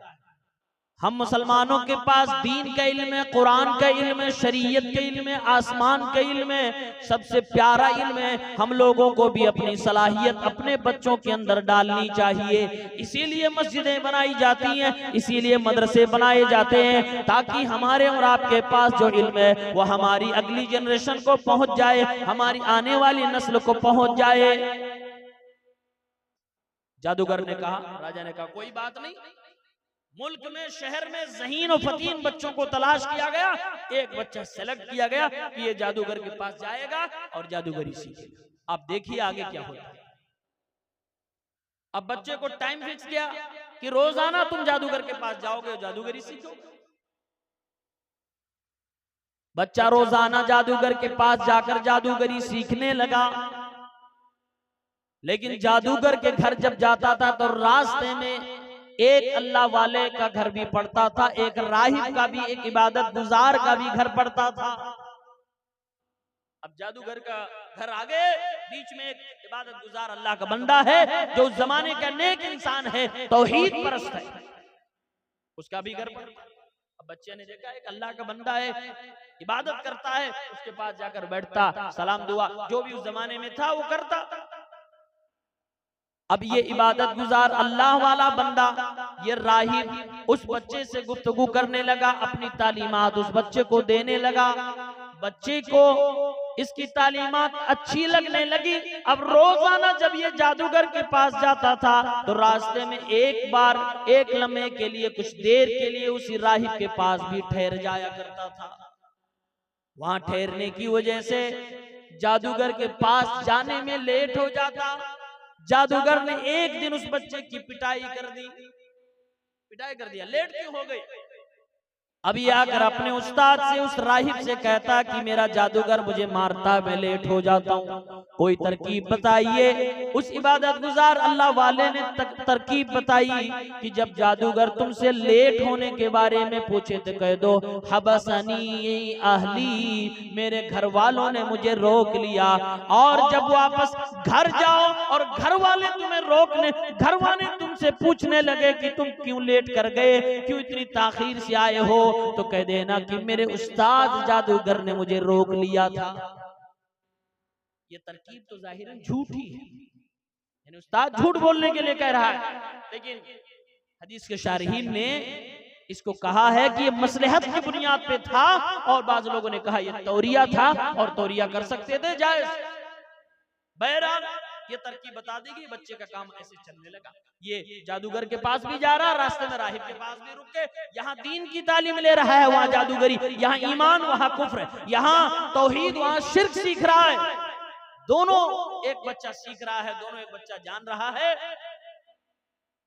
हम मुसलमानों के पास दीन का इल्म है, कुरान का इल्म है, शरीयत का इल्म है, आसमान का इल्म है, सबसे प्यारा इल्म है। हम लोगों को भी अपनी सलाहियत अपने बच्चों के अंदर डालनी चाहिए। इसीलिए मस्जिदें बनाई जाती हैं, इसीलिए मदरसे बनाए जाते हैं, ताकि हमारे और आपके पास जो इल्म है वो हमारी अगली जनरेशन को पहुंच जाए, हमारी आने वाली नस्ल को पहुंच जाए। जादूगर ने कहा, राजा ने कहा कोई बात नहीं, मुल्क में, शहर में ज़हीन और फतीन बच्चों को तलाश किया गया, एक बच्चा सेलेक्ट किया गया कि ये जादूगर के पास जाएगा और जादूगरी सीखेगा। आप देखिए आगे क्या होता है। अब बच्चे को टाइम फिक्स किया कि रोजाना तुम जादूगर के पास जाओगे और जादूगरी सीखोगे। बच्चा रोजाना जादूगर के पास जाकर जादूगरी सीखने लगा, लेकिन जादूगर के घर जब जाता था तो रास्ते में एक अल्लाह वाले का घर भी पड़ता था, एक राहिब का भी, एक इबादत गुजार का भी घर पड़ता था। अब जादूगर का घर आगे, बीच में एक इबादत गुजार अल्लाह का बंदा है जो उस जमाने का नेक इंसान है, तौहीद परस्त है, उसका भी घर पड़ता। बच्चे ने देखा एक अल्लाह का बंदा है, इबादत करता है, उसके पास जाकर बैठता, सलाम दुआ जो भी उस जमाने में था वो करता। अब ये इबादत गुजार अल्लाह वाला बंदा, ये राहिब उस बच्चे से गुफ्तगू करने लगा, अपनी तालीमात उस बच्चे को देने लगा। बच्चे को इसकी तालीमात अच्छी लगने लगी। अब रोजाना जब ये जादूगर के पास जाता था तो रास्ते में एक बार एक लम्हे के लिए, कुछ देर के लिए उसी राहिब के पास भी ठहर जाया करता था। वहां ठहरने की वजह से जादूगर के पास जाने में लेट हो जाता। जादूगर ने एक दिन उस बच्चे की पिटाई कर दी, पिटाई कर दिया, लेट क्यों हो गई। अब ये आकर अपने उस्ताद से, उस राहिब से कहता कि मेरा जादूगर मुझे मारता, मैं लेट हो जाता हूँ, कोई तरकीब बताइए। उस इबादत गुजार अल्लाह वाले ने तरकीब बताई कि जब जादूगर तुमसे लेट होने के बारे में पूछे तो कह दो हबसनी अहली, मेरे घर वालों ने मुझे रोक लिया। और जब वापस घर जाओ और घर वाले तुम्हें रोकने, घर वाले तुमसे पूछने लगे कि तुम क्यों लेट कर गए, क्यों इतनी ताखीर से आए हो, तो कह देना कि मेरे उस्ताद जादूगर ने मुझे रोक लिया था। ये तरकीब तो जाहिरन झूठी है, यानी उस्ताद झूठ बोलने के लिए कह रहा है, लेकिन हदीस के शारहीन ने इसको कहा है कि ये मसलहत की बुनियाद पे था, और बाज लोगों ने कहा ये तौरिया था और तौरिया कर सकते थे, जायज। बहरहाल ये तरकीब बता देगी, बच्चे का काम ऐसे चलने लगा। ये जादूगर के पास भी जा रहा, रास्ते में राहिब के पास भी रुक के, यहाँ दीन की तालीम ले रहा है, वहाँ जादूगरी, यहाँ ईमान वहाँ कुफ्र, यहाँ तौहीद वहाँ शिर्क सीख रहा है। दोनों एक बच्चा सीख रहा है, दोनों एक बच्चा जान रहा है।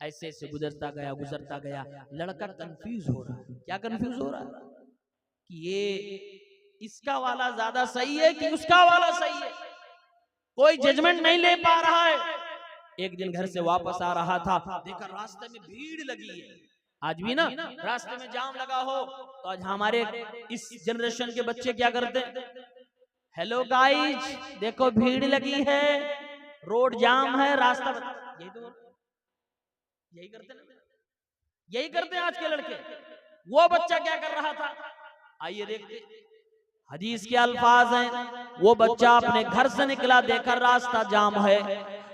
ऐसे ऐसे गुजरता गया, लड़का कंफ्यूज हो रहा है। क्या कंफ्यूज हो रहा है कि ये इसका वाला ज्यादा सही है कि उसका वाला सही है, कोई जजमेंट नहीं ले पा रहा है। एक दिन घर से वापस आ रहा था, देखा रास्ते में भीड़ लगी है। आज भी ना रास्ते में जाम लगा हो तो आज हमारे इस जनरेशन के बच्चे क्या करते हैं, हेलो गाइज देखो भीड़ लगी है, रोड जाम है, रास्ता यही तो यही करते ना, यही करते हैं आज के लड़के। वो बच्चा क्या कर रहा था, आइए देखते। हदीस के अल्फाज हैं, वो बच्चा अपने घर से निकला, देखा रास्ता जाम है,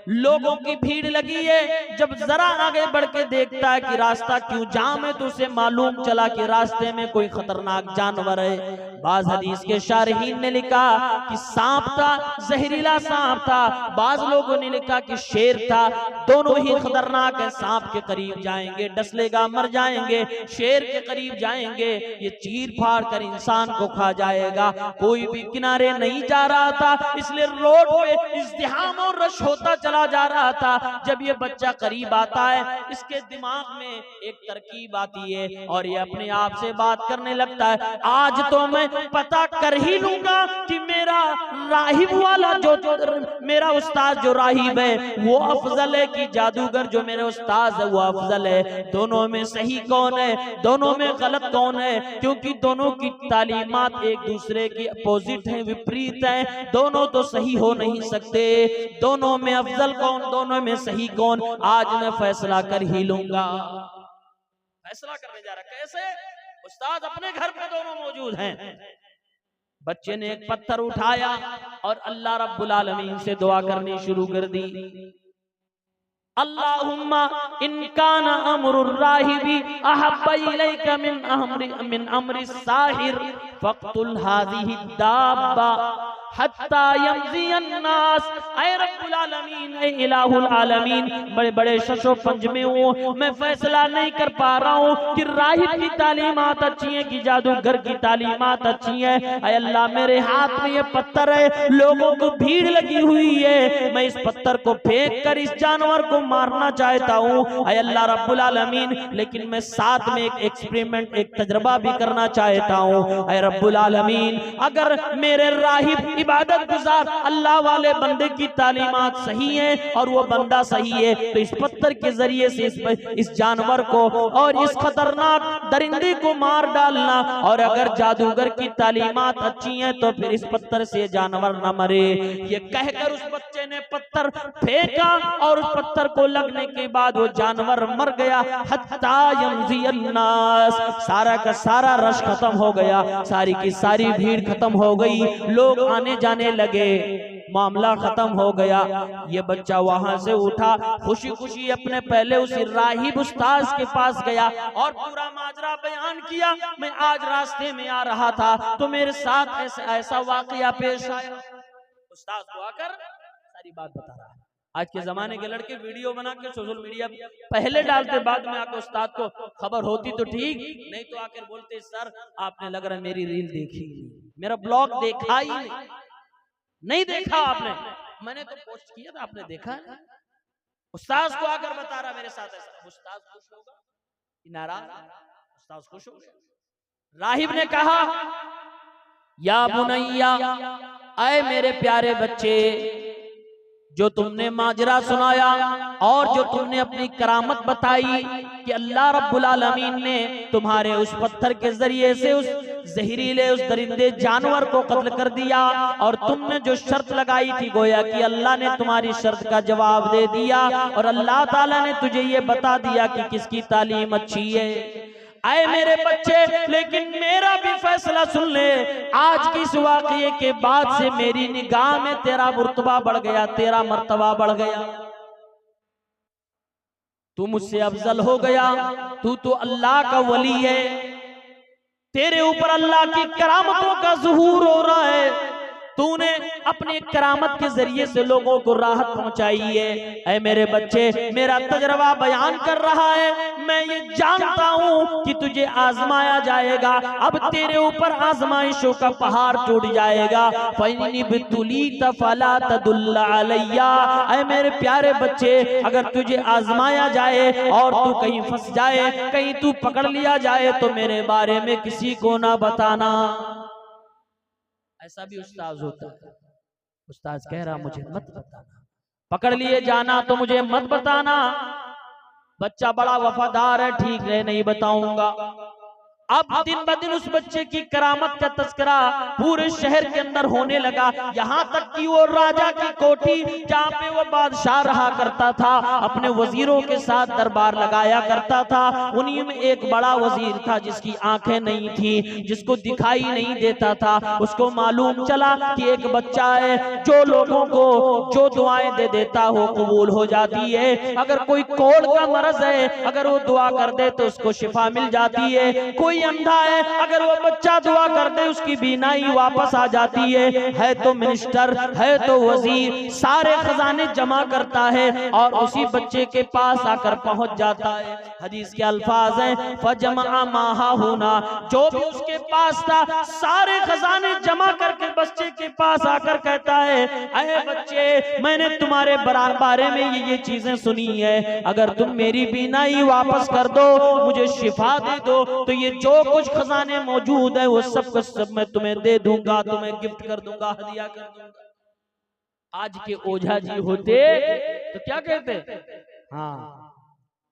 लोगों की भीड़ लगी है। जब जरा आगे बढ़ के देखता है कि रास्ता क्यों जाम है, तो उसे मालूम चला कि रास्ते में कोई खतरनाक जानवर है। बाज हदीस के शारहीन ने लिखा कि सांप था, जहरीला सांप था, बाज लोगों ने लिखा कि शेर था। दोनों ही खतरनाक है, सांप के करीब जाएंगे डस लेगा, मर जाएंगे, शेर के करीब जाएंगे ये चीर फाड़ कर इंसान को खा जाएगा। कोई भी किनारे नहीं जा रहा था, इसलिए रोड पे इज़्दिहाम और रश होता चला जा रहा था। जब ये बच्चा करीब आता है, इसके दिमाग में एक तरकीब आती है और ये अपने आप से बात करने लगता है, आज तो मैं पता कर ही लूंगा कि मेरा राहिब वाला जो मेरा उस्ताद जो राहिब है वो अफजल है कि जादूगर जो मेरे उस्ताद है वो अफजल है। दोनों में सही कौन है, दोनों में गलत कौन है, क्योंकि दोनों की तालीमात एक दूसरे की अपोजिट है, विपरीत है। दोनों तो सही हो नहीं सकते, दोनों में अफजल कौन, दोनों में सही कौन, आज मैं फैसला कर ही लूंगा। फैसला करने जा रहा, कैसे? उस्ताद अपने घर पे दोनों मौजूद हैं। बच्चे ने एक पत्थर उठाया और अल्लाह रब्बुल आलमीन से दुआ करनी शुरू कर दी। अल्लाहुम्मा इन काना अमरुर राहिबी अहब्बा इलैका मिन अमरि साहिर फक्तुल हाज़िहि दाब्बा हत्ता यमज़ी अन्नास। ऐ रब्बुल आलमीन, ऐ इलाहुल आलमीन, बड़े बड़े शशो पंज में हूँ, मैं फैसला नहीं कर पा रहा हूँ कि राहिब की तालीमात अच्छी है कि जादूगर की तालीमात अच्छी है। ऐ अल्लाह, मेरे हाथ में ये पत्थर है, लोगों को भीड़ लगी हुई है, मैं इस पत्थर को फेंक कर इस जानवर को मारना चाहता हूँ। ऐ अल्लाह रब्बुल आलमीन, लेकिन मैं साथ में एक एक्सपेरिमेंट, एक तजर्बा भी करना चाहता हूँ। ऐ रब्बुल आलमीन, अगर मेरे राहिब इबादत गुजार अल्लाह वाले बंदे की तालीमात सही है और वो बंदा सही है, तो इस पत्थर के जरिए से इस जानवर को और इस खतरनाक दरिंदे को मार डालना। और अगर जादूगर की तालीमात अच्छी हैं तो फिर इस पत्थर से जानवर न मरे। ये कहकर उस बच्चे ने पत्थर फेंका और उस पत्थर को लगने के बाद वो जानवर मर गया। हत्ता यमज़ी अन्नास, सारा का सारा रश खत्म हो गया, सारी की सारी भीड़ खत्म हो गई, लोग आने जाने लगे, मामला खत्म हो गया। ये बच्चा वहां से उठा, खुशी खुशी अपने पहले उसी राहिब उस्ताद के पास गया और पूरा माजरा बयान किया। मैं आज रास्ते में आ रहा था तो मेरे साथ ऐसा वाकया पेश आया। उस्ताद को आकर सारी बात बता रहा है। आज के जमाने के लड़के वीडियो बना के सोशल मीडिया पहले डालते, बाद में आकर उस्ताद को खबर होती तो ठीक, नहीं तो आकर बोलते सर आपने लग रहा है मेरी रील देखी, मेरा ब्लॉग देखा ही नहीं देखा आपने, मैंने तो पोस्ट किया था आपने देखा है। उस्ताद को आकर बता रहा मेरे साथ ऐसा। उस्ताद खुश होगा कि नाराज? उस्ताद खुश हो गया। राहिब ने कहा या बुनैया, आए मेरे प्यारे बच्चे, जो तुमने माजरा सुनाया और जो तुमने अपनी करामत बताई कि अल्लाह रब्बुल आलमीन ने तुम्हारे उस पत्थर के जरिए से उस जहरीले उस दरिंदे जानवर को कत्ल कर दिया, और तुमने जो शर्त लगाई थी गोया कि अल्लाह ने तुम्हारी शर्त का जवाब दे दिया और अल्लाह ताला ने तुझे ये बता दिया कि किसकी तालीम अच्छी है। आए मेरे बच्चे, लेकिन मेरा भी फैसला सुन ले। आज की इस वाक़ये के बाद से मेरी निगाह में तेरा रुतबा बढ़ गया, तेरा मर्तबा बढ़ गया, तू मुझसे अफजल हो गया, तू तो अल्लाह का वली है, तेरे ऊपर अल्लाह की करामतों का ज़ुहूर हो रहा है, तूने अपने करामत के जरिए से लोगों को राहत पहुंचाई है। ऐ मेरे बच्चे, मेरा तजर्बा बयान कर रहा है, मैं ये जानता हूं कि तुझे आजमाया जाएगा, अब तेरे ऊपर आजमाइशों का पहाड़ टूट जाएगा। फला तदुल्ला अलैया, ऐ मेरे प्यारे बच्चे, अगर तुझे आजमाया जाए और तू कहीं फंस जाए, कहीं तू पकड़ लिया जाए, तो मेरे बारे में किसी को ना बताना। ऐसा भी उस्ताद होता है। उस्ताद कह रहा मुझे मत बताना, पकड़ लिए जाना तो मुझे मत बताना। बच्चा बड़ा वफादार है, ठीक है नहीं बताऊंगा। अब दिन ब दिन उस बच्चे की करामत का तस्करा पूरे शहर के अंदर होने लगा, यहाँ तक कि वो राजा की कोठी जहाँ पे वो बादशाह रहा करता था, अपने वजीरों के साथ दरबार लगाया करता था, उन्हीं में एक बड़ा वजीर था जिसकी आंखें नहीं थी, जिसको दिखाई नहीं देता था। उसको मालूम चला कि एक बच्चा है जो लोगों को जो दुआएं दे देता हो कबूल हो जाती है। अगर कोई कोढ़ का मरज है, अगर वो दुआ कर दे तो उसको शिफा मिल जाती है। कोई अंधा है, अगर वो बच्चा दुआ कर दे उसकी बीनाई वापस आ जाती है तो मिनिस्टर है तो वजीर सारे खजाने जमा करता है और उसी बच्चे के पास आकर पहुंच जाता है। हदीस के अल्फाज हैं फजमा माहा होना, जो भी उसके पास था सारे खजाने जमा करके बच्चे के पास आकर कहता है, अरे बच्चे, मैंने तुम्हारे बारे में ये चीजें सुनी है, अगर तुम मेरी बीनाई वापस कर दो, मुझे शिफा दे दो, तो ये जो कुछ खजाने मौजूद है वो सब कुछ सब मैं तुम्हें दे दूंगा, तुम्हें गिफ्ट कर दूंगा, हदिया कर दूंगा। आज के ओझा जी होते तो क्या कहते? हाँ,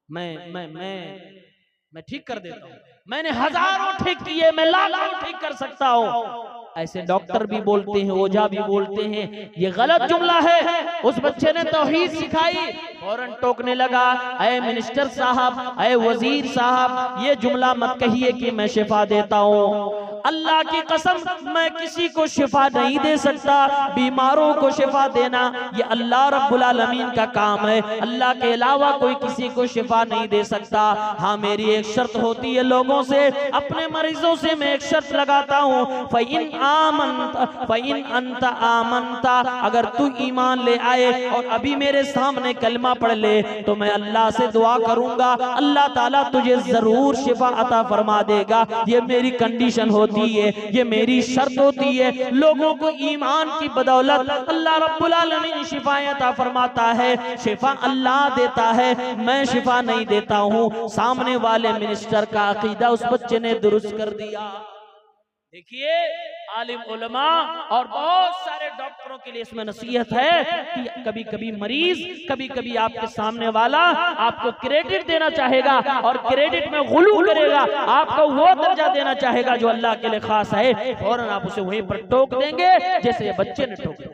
मैं ठीक कर देता हूँ, मैंने हजारों ठीक किए, मैं लाखों ठीक कर सकता हूँ। ऐसे डॉक्टर भी बोलते हैं, ओझा भी बोलते हैं, ये गलत जुमला है। उस बच्चे ने तौहीद सिखाई, फौरन टोकने लगा, अय मिनिस्टर साहब, अय वजीर साहब, ये जुमला मत कहिए कि मैं शिफा देता हूँ। अल्लाह की कसम, मैं किसी को शिफा नहीं दे सकता। बीमारों को शिफा देना ये अल्लाह रब्बुल आलमीन का काम है, अल्लाह के अलावा कोई किसी को शिफा नहीं दे सकता। हाँ, मेरी एक शर्त होती है लोगों से, अपने मरीजों से मैं एक शर्त लगाता हूँ, फ़इन अंत आमनता, अगर तू ईमान ले आए और अभी मेरे सामने कलमा पढ़ ले तो मैं अल्लाह से दुआ करूंगा, अल्लाह ताला तुझे जरूर शिफा अता फरमा देगा। ये मेरी कंडीशन होती है, ये मेरी शर्त होती है। लोगों को ईमान की बदौलत अल्लाह रब्बुल आलमीन शिफा अता फरमाता है। शिफा अल्लाह देता है, मैं शिफा नहीं देता हूँ। सामने वाले मिनिस्टर का अकीदा उस बच्चे ने दुरुस्त कर दिया। देखिए आलिम उलमा और बहुत सारे डॉक्टरों के लिए इसमें नसीहत है कि कभी कभी मरीज, कभी कभी आपके सामने वाला आपको क्रेडिट देना चाहेगा और क्रेडिट में गुलू करेगा, आपको वो दर्जा देना चाहेगा जो अल्लाह के लिए खास है, फौरन आप उसे वहीं पर टोक देंगे जैसे ये बच्चे ने टोक दिया।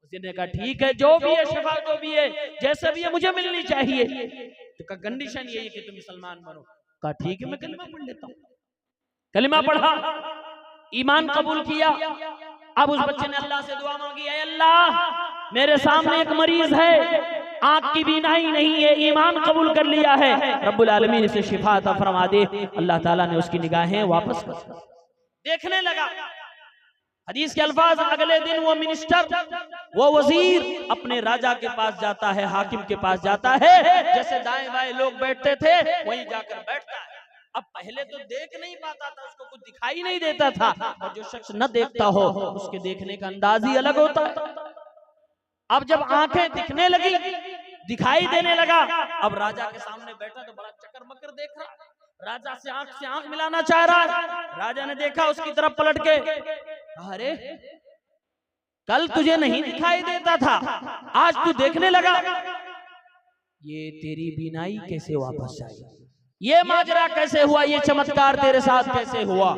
उसने कहा ठीक है, जो भी है शिफा जो भी है जैसे भी है मुझे मिलनी चाहिए, तो कंडीशन यही है कि तुम मुसलमान बनो। कहा ठीक है मैं कलिमा पढ़ लेता हूँ। कलिमा पढ़ा, ईमान कबूल किया। अब उस बच्चे ने अल्लाह से दुआ मांगी, ऐ अल्लाह मेरे सामने एक मरीज है, आंख की बीनाई नहीं है, ईमान कबूल कर लिया है, रब्बुल आलमीन इसे शिफा अता फरमा दे। अल्लाह ताला ने उसकी निगाहें वापस कर देखने लगा। हदीस के अल्फाज, अगले दिन वो मिनिस्टर, वो वजीर अपने राजा के पास जाता है, हाकिम के पास जाता है, जैसे दाएं बाएं लोग बैठते थे वहीं जाकर बैठता है। अब पहले तो देख नहीं पाता था, उसको कुछ दिखाई नहीं देता था, और जो शख्स न देखता हो उसके देखने का अंदाज ही अलग होता है। अब जब आंखें दिखने लगी, दिखाई देने लगा, अब राजा के सामने बैठा तो बड़ा चक्कर मकर देख रहा, राजा से आंख मिलाना चाह रहा है। राजा ने देखा उसकी तरफ पलट के, अरे कल तुझे नहीं दिखाई देता था, आज तू देखने लगा, ये तेरी बीनाई कैसे वापस आई, ये माजरा कैसे हुआ, ये चमत्कार तेरे साथ कैसे हुआ?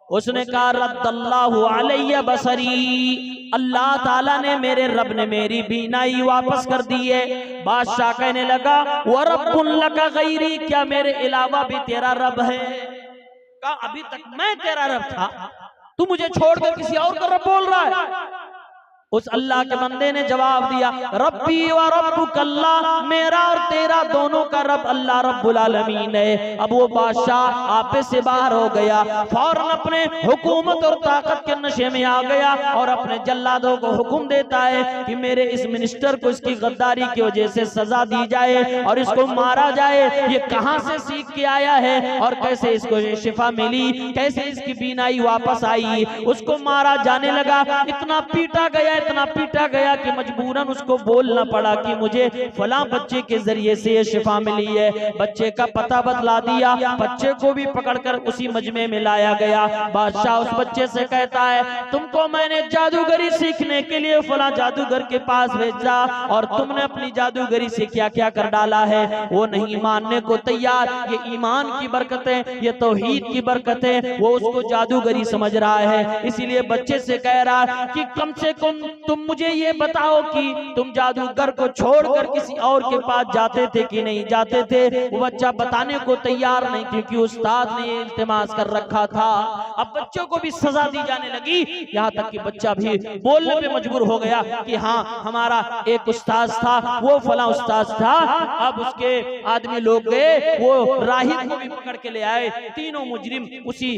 उसने कहा रद्दल्लाहु अलैया बसरी, अल्लाह ताला ने, मेरे रब ने मेरी बीनाई वापस कर दी है। बादशाह कहने लगा व रब्बुन लका गैरी, क्या मेरे अलावा भी तेरा रब है? कहा अभी तक मैं तेरा रब था, तू मुझे छोड़कर किसी और का रब बोल रहा है। उस अल्लाह के बंदे ने जवाब दिया, रब्बी व रब्बुक अल्लाह, मेरा और तेरा दोनों का रब अल्लाह रब्बुल आलमीन है। अब वो बादशाह आपे से बाहर हो गया, फौरन अपने हुकूमत और ताकत के नशे में आ गया और अपने जल्लादों को हुक्म देता है कि मेरे इस मिनिस्टर को इसकी गद्दारी की वजह से सजा दी जाए और इसको मारा जाए। ये कहां से सीख के आया है और कैसे इसको शिफा मिली, कैसे इसकी बीनाई वापस आई? उसको मारा जाने लगा, इतना पीटा गया, इतना पीटा गया कि मजबूरन उसको बोलना पड़ा कि मुझे फलां बच्चे के जरिए से ये शिफा मिली है। बच्चे का पता बतला दिया, बच्चे को भी पकड़कर उसी मजमे में लाया गया। बादशाह उस बच्चे से कहता है, तुमको मैंने जादूगरी सीखने के लिए फलां जादूगर के पास भेजा और तुमने अपनी जादूगरी से क्या क्या कर डाला है। वो नहीं मानने को तैयार। ये ईमान की बरकतें, ये तौहीद की बरकतें, वो उसको जादूगरी समझ रहा है। इसीलिए बच्चे से कह रहा कि कम से कम तुम मुझे ये बताओ कि तुम जादूगर को छोड़कर किसी और के पास जाते थे कि नहीं जाते थे? वो बच्चा बताने को तैयार नहीं, क्योंकि उस्ताद ने ये इल्तिमास कर रखा था। अब बच्चों को भी सजा दी जाने लगी, यहाँ तक कि बच्चा भी बोलने पे मजबूर हो गया कि हाँ हमारा एक उस्ताद था, वो फला उस्ताद था। अब उसके आदमी लोग गए, वो राहिब को भी पकड़ के ले आए। तीनों मुजरिम उसी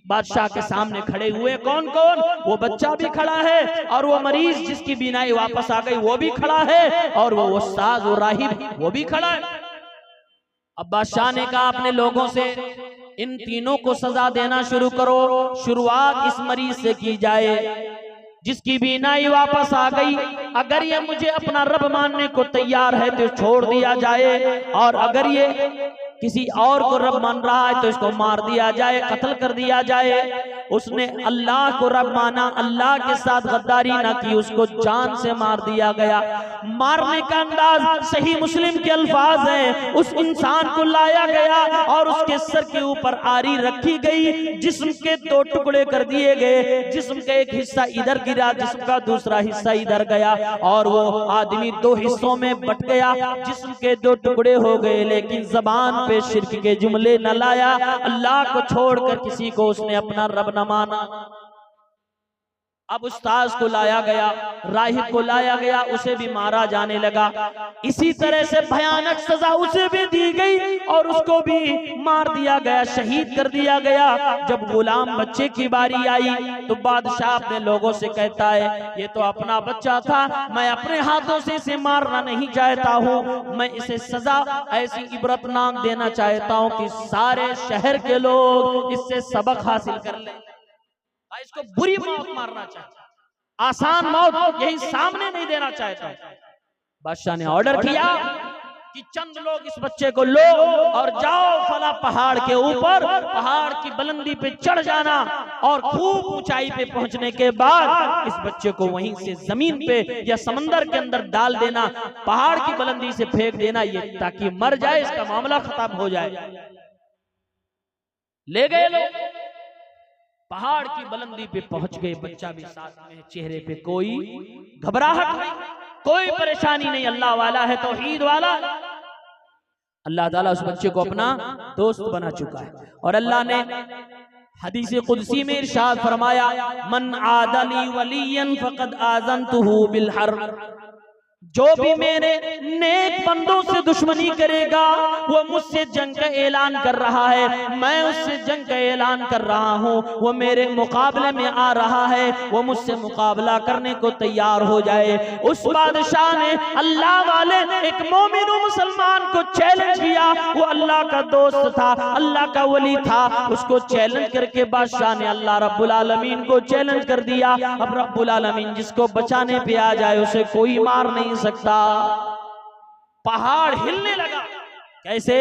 बादशाह के सामने खड़े हुए। कौन कौन? वो बच्चा भी खड़ा है और वो मरीज जिसकी बीनाई वापस आ गई वो भी खड़ा है, और वो उस्ताद वो राहिब वो भी खड़ा है। अब बादशाह ने कहा अपने लोगों से, इन तीनों को सजा देना शुरू करो। शुरुआत इस मरीज से की जाए जिसकी बीनाई वापस आ गई। अगर ये मुझे अपना रब मानने को तैयार है तो छोड़ दिया जाए, और अगर ये किसी और को रब मान रहा है तो इसको मार दिया जाए, कत्ल कर दिया जाए। उसने अल्लाह को रब माना, अल्लाह के साथ गद्दारी ना की, उसको जान से मार दिया गया। मारने का अंदाज सही मुस्लिम के अल्फाज है, उस इंसान को लाया गया और उसके सर के ऊपर आरी रखी गई, जिस्म के दो टुकड़े कर दिए गए। जिस्म का एक हिस्सा इधर गिरा, जिस्म का दूसरा हिस्सा इधर गया, और वो आदमी दो हिस्सों में बट गया। जिस्म के दो टुकड़े हो गए, लेकिन जबान पे शिर्क के जुमले न लाया। अल्लाह को छोड़कर किसी को उसने अपना रब न माना। अब उस्ताद को लाया गया, राहिब को लाया गया, उसे भी मारा जाने लगा। इसी तरह से भयानक सजा उसे भी दी गई और उसको भी मार दिया गया, शहीद कर दिया गया। जब गुलाम बच्चे की बारी आई तो बादशाह अपने लोगों से कहता है, ये तो अपना बच्चा था, मैं अपने हाथों से इसे मारना नहीं चाहता हूँ, मैं इसे सजा ऐसी इबरतनाक देना चाहता हूँ कि सारे शहर के लोग इससे सबक हासिल कर लें। इसको बुरी मौत मारना चाहता, आसान मौत यही सामने नहीं देना चाहता। बादशाह ने ऑर्डर किया कि चंद लोग इस बच्चे को लो और जाओ फला पहाड़ के ऊपर, पहाड़ की बुलंदी पे चढ़ जाना और खूब ऊंचाई पे पहुंचने के बाद इस बच्चे को वहीं से जमीन पे या समंदर के अंदर डाल देना, पहाड़ की बुलंदी से फेंक देना, ये ताकि मर जाए, इसका मामला खत्म हो जाए। ले गए लोग, पहाड़ की बुलंदी पे पहुंच गए, बच्चा भी साथ में, चेहरे पे कोई घबराहट नहीं, कोई परेशानी नहीं, अल्लाह वाला है, तौहीद वाला। अल्लाह ताला उस बच्चे को अपना दोस्त बना चुका है। और अल्लाह ने हदीस कुदसी में इरशाद फरमाया, मन आदली वलियन फकद आज़नतुहु बिल हर्ब, जो भी मेरे नेक बंदों से दुश्मनी करेगा वो मुझसे जंग का ऐलान कर रहा है, मैं उससे जंग का ऐलान कर रहा हूँ, वो मेरे मुकाबले में आ रहा है, वो मुझसे मुकाबला करने को तैयार हो जाए। उस बादशाह ने अल्लाह वाले एक मोमिन मुसलमान को चैलेंज किया, वो अल्लाह का दोस्त था, अल्लाह का वली था, उसको चैलेंज करके बादशाह ने अल्लाह रब्बुल आलमीन को चैलेंज कर दिया। अब रब्बुल आलमीन जिसको बचाने पे आ जाए उसे कोई मार नहीं सकता। पहाड़ हिलने लगा। कैसे?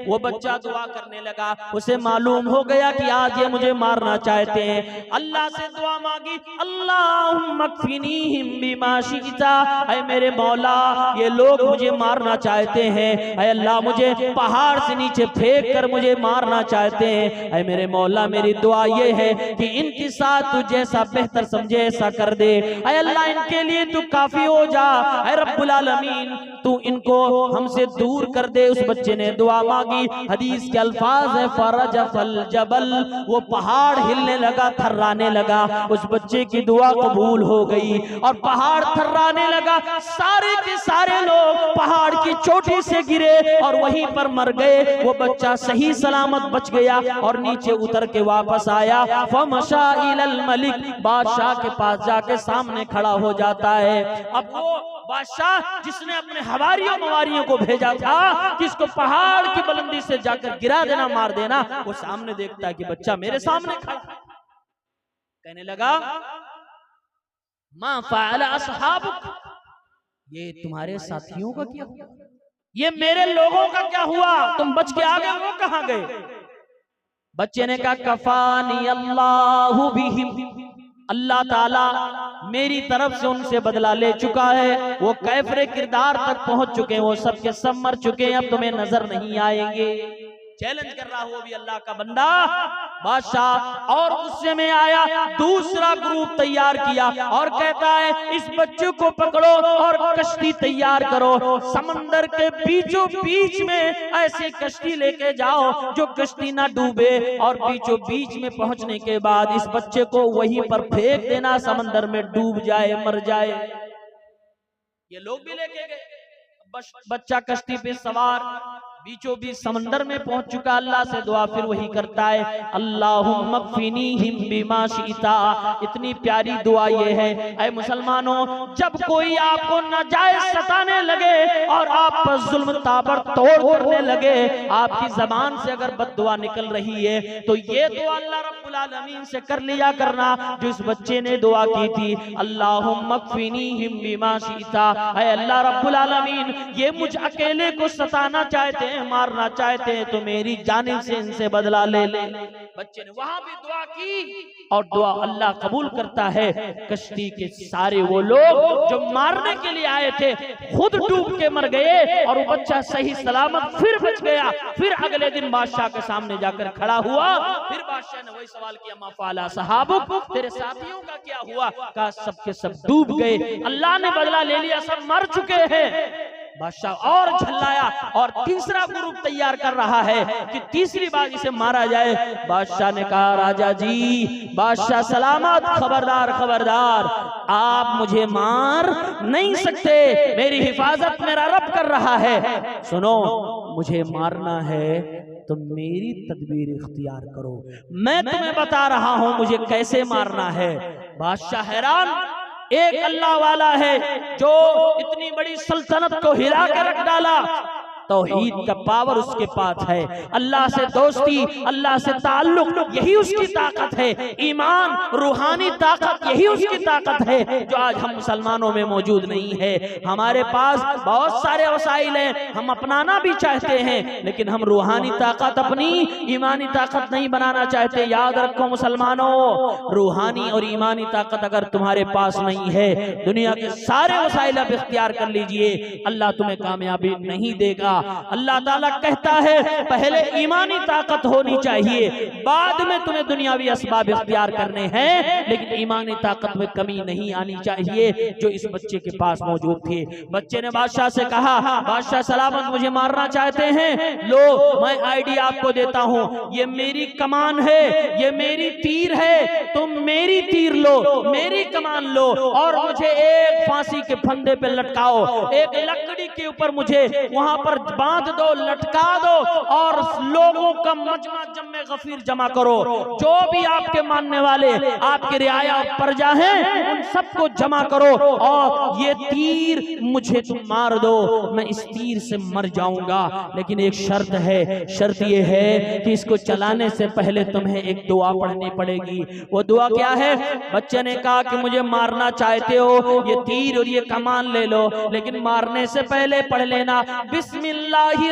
वो बच्चा दुआ करने लगा, उसे मालूम हो गया कि आज ये मुझे मारना चाहते हैं। अल्लाह से दुआ मांगी, अल्लाहुम्मा कफिनीहिम बिमा शि'ता, ऐ मेरे मौला ये लोग मुझे मारना चाहते हैं, ऐ अल्लाह मुझे पहाड़ से नीचे फेंक कर मुझे मारना चाहते हैं, ऐ मेरे मौला मेरी दुआ ये है कि इनके साथ तू जैसा बेहतर समझे ऐसा कर दे, ऐ अल्लाह इनके लिए तू काफी हो जा, ऐ रब्बुल आलमीन तू इनको हमसे दूर कर दे। उस बच्चे ने दुआ मांगी। हदीस के अल्फाज है, फरजफल जबल, वो पहाड़ हिलने लगा, थर्राने लगा। उस बच्चे की दुआ कबूल हो गई और पहाड़ थर्राने लगा। सारे के सारे लोग पहाड़ की चोटी से गिरे और वहीं पर मर गए। वो बच्चा सही सलामत बच गया और नीचे उतर के वापस आया। फमशा इलल मलिक, बादशाह के पास जाके सामने खड़ा हो जाता है। अब वो बादशाह जिसने अपने हवारियों मवारियों को भेजा था कि इसको पहाड़ की बुलंदी से जाकर गिरा देना, मार देना, वो सामने देखता है कि बच्चा मेरे सामने खड़ा। कहने लगा, मा फ़अल अस्हाबुक, ये तुम्हारे साथियों का क्या हुआ? ये मेरे लोगों का क्या हुआ? तुम बच के आ गए, वो कहां गए? बच्चे ने कहा, कफानी अल्लाहु बिहिम, अल्लाह ताला मेरी तरफ से उनसे बदला ले चुका है। वो कैफरे किरदार तक पहुंच चुके हैं, वो सब के सब मर चुके हैं, अब तुम्हें नजर नहीं आएंगे। चैलेंज कर रहा हो भी अल्लाह का बंदा बादशाह। और गुस्से में आया, दूसरा ग्रुप तैयार किया और कहता है इस बच्चे को पकड़ो और कश्ती तैयार करो, समंदर के बीचों बीच में ऐसी कश्ती लेके जाओ जो कश्ती ना डूबे, और बीचों बीच में पहुंचने के बाद इस बच्चे को वहीं पर फेंक देना, समंदर में डूब जाए, मर जाए। ये लोग भी लेके गए। बच्चा कश्ती पे सवार बीचों बीच समंदर में पहुंच चुका। अल्लाह से दुआ फिर वही करता है, अल्लाहुम्मा कफिनीहिम बिमा शि'ता। इतनी प्यारी दुआ ये है, ऐ मुसलमानों, जब कोई आपको नाजायज सताने लगे और आप पर जुल्म ताबड़तोड़ करने लगे, आपकी जबान से अगर बद्दुआ निकल रही है तो ये दुआ अल्लाह रब्बुल आलमीन से कर लिया करना जो इस बच्चे ने दुआ की थी, अल्लाहुम्मा कफिनीहिम बिमा शि'ता। ऐ अल्लाह रब्बुल आलमीन ये मुझ अकेले को सताना चाहते, मारना चाहते हैं, तो मेरी जानिब से इनसे बदला ले ले। बच्चे ने वहां भी दुआ की और दुआ अल्लाह कबूल करता है। कश्ती के सारे वो लोग जो मारने के लिए आए थे खुद डूब के मर गए और वो बच्चा सही सलामत फिर बच गया। फिर अगले दिन बादशाह के सामने जाकर खड़ा हुआ। फिर बादशाह ने वही सवाल किया, मा फ़अल अस्हाबुक, तेरे साथियों का क्या हुआ? कहा सब के सब डूब गए, अल्लाह ने बदला ले लिया, सब मर चुके हैं। बादशाह और झल्लाया और तीसरा ग्रुप तैयार कर रहा है कि तीसरी बार इसे मारा जाए। बादशाह ने कहा, राजा जी, बादशाह सलामत, खबरदार खबरदार, आप मुझे मार नहीं सकते, मेरी हिफाजत मेरा रब कर रहा है। सुनो, मुझे मारना है तो मेरी तदबीर इख्तियार करो, मैं तुम्हें बता रहा हूं मुझे कैसे मारना है। बादशाह हैरान, एक अल्लाह वाला है जो इतनी बड़ी सल्तनत को हिला कर रख डाला, तौहीद का पावर उसके पास है, अल्लाह से दोस्ती, अल्लाह से ताल्लुक, यही उसकी ताकत है। ईमान, रूहानी ताकत, यही उसकी ताकत है जो आज हम मुसलमानों में मौजूद नहीं है। हमारे पास बहुत सारे वसाइल हैं, हम अपनाना भी चाहते हैं, लेकिन हम रूहानी ताकत अपनी ईमानी ताकत नहीं बनाना चाहते। याद रखो मुसलमानों, रूहानी और ईमानी ताकत अगर तुम्हारे पास नहीं है, दुनिया के सारे वसाइल आप इख्तियार कर लीजिए, अल्लाह तुम्हें कामयाबी नहीं देगा। अल्लाह ताला कहता है पहले ईमानी ताकत होनी चाहिए, बाद में तुम्हें दुनियावी असबाब इख्तियार करने हैं, लेकिन ईमानी ताकत में कमी नहीं आनी चाहिए जो इस बच्चे के पास मौजूद थी। बच्चे ने बादशाह से कहा, बादशाह सलामत मुझे मारना चाहते हैं, लो मैं आइडिया आपको देता हूँ, ये मेरी कमान है, ये मेरी तीर है, तुम मेरी तीर लो, मेरी कमान लो और मुझे एक फांसी के फंदे पे लटकाओ, एक लकड़ी के ऊपर मुझे वहां पर बांध दो, लटका दो और लोगों का मजमा जम्मे गफीर जमा करो, जो भी आपके मानने वाले, आपके रियाया और प्रजा हैं, उन सबको जमा करो और ये तीर मुझे तुम मार दो, मैं इस तीर से मर जाऊंगा, लेकिन एक शर्त है, शर्त ये है कि इसको चलाने से पहले तुम्हें एक दुआ पढ़नी पड़ेगी। वो दुआ क्या है? बच्चे ने कहा कि मुझे मारना चाहते हो, ये तीर और ये कमान ले लो, लेकिन मारने से पहले पढ़ लेना बिस्मिल्लाहि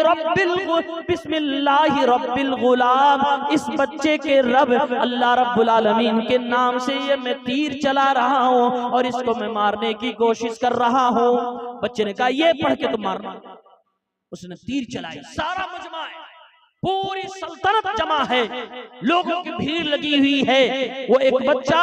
रब्बिल गुलाम। इस बच्चे के रब अल्लाह रब्बुल आलमीन के नाम से ये मैं तीर चला रहा हूँ और इसको मैं मारने की कोशिश कर रहा हूँ। बच्चे ने कहा ये पढ़ के तुम मारना। उसने तीर चलाई, सारा मजमा है, पूरी सल्तनत जमा है, लोगों की भीड़ लगी हुई है, वो एक बच्चा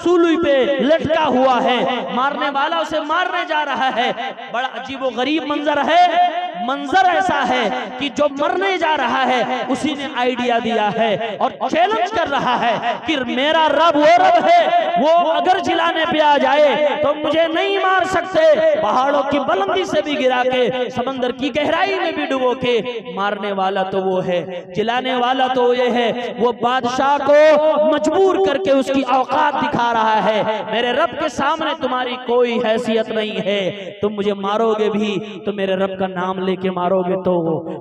सूली पे लटका हुआ है, मारने वाला उसे मारने जा रहा है। बड़ा अजीबो गरीब मंजर है। मंजर ऐसा है कि जो मरने जा रहा है उसी ने आइडिया दिया है और चैलेंज कर रहा है कि मेरा रब वो रब है, वो अगर जिलाने पे आ जाए तो मुझे नहीं मार सकते, पहाड़ों की बुलंदी से भी गिरा के, समंदर की गहराई में भी डुबो के, मारने वाला तो वो है, जिलाने वाला तो ये है। वो बादशाह को मजबूर करके उसकी औकात दिखा रहा है, मेरे रब के सामने तुम्हारी कोई हैसियत नहीं है, तुम मुझे मारोगे भी तो मेरे रब का नाम लेके मारोगे तो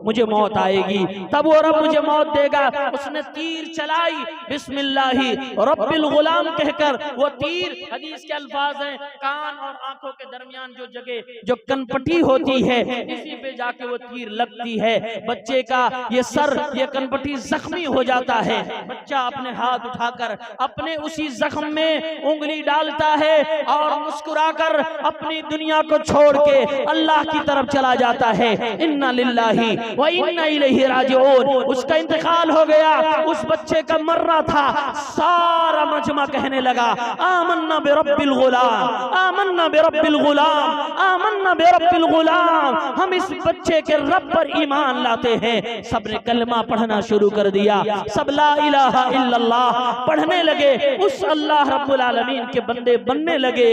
मुझे मौत आएगी, तब वो रब मुझे मौत देगा। उसने तीर चलाई, बिस्मिल्लाहि रब्बिल गुलाम कहकर। वो तीर, हदीस के अल्फाज हैं, कान और आंखों के दरमियान जो जगह जो कनपटी होती है, इसी पे जाके वो तीर लगती है। बच्चे का ये सर, ये कनपटी जख्मी हो जाता है। बच्चा अपने हाथ उठाकर अपने उसी जख्म में उंगली डालता है और मुस्कुराकर अपनी दुनिया को छोड़ के अल्लाह की तरफ चला जाता है। इन्ना लिल्लाहि व इन्ना इलैहि राजिऊन। उसका इंतकाल हो गया, उस बच्चे का मरना था। सारा मजमा कहने लगा आमन्ना बिरब्बिल गुलाम, आमन्ना बिरब्बिल गुलाम, आमन्ना बिरब्बिल गुलाम। हम इस बच्चे के रब पर ईमान लाते हैं। सबने कलमा पढ़ना शुरू कर दिया, सब ला इलाहा इल्लल्लाह पढ़ने लगे, उस अल्लाह रब्बुल आलमीन के बंदे बनने लगे।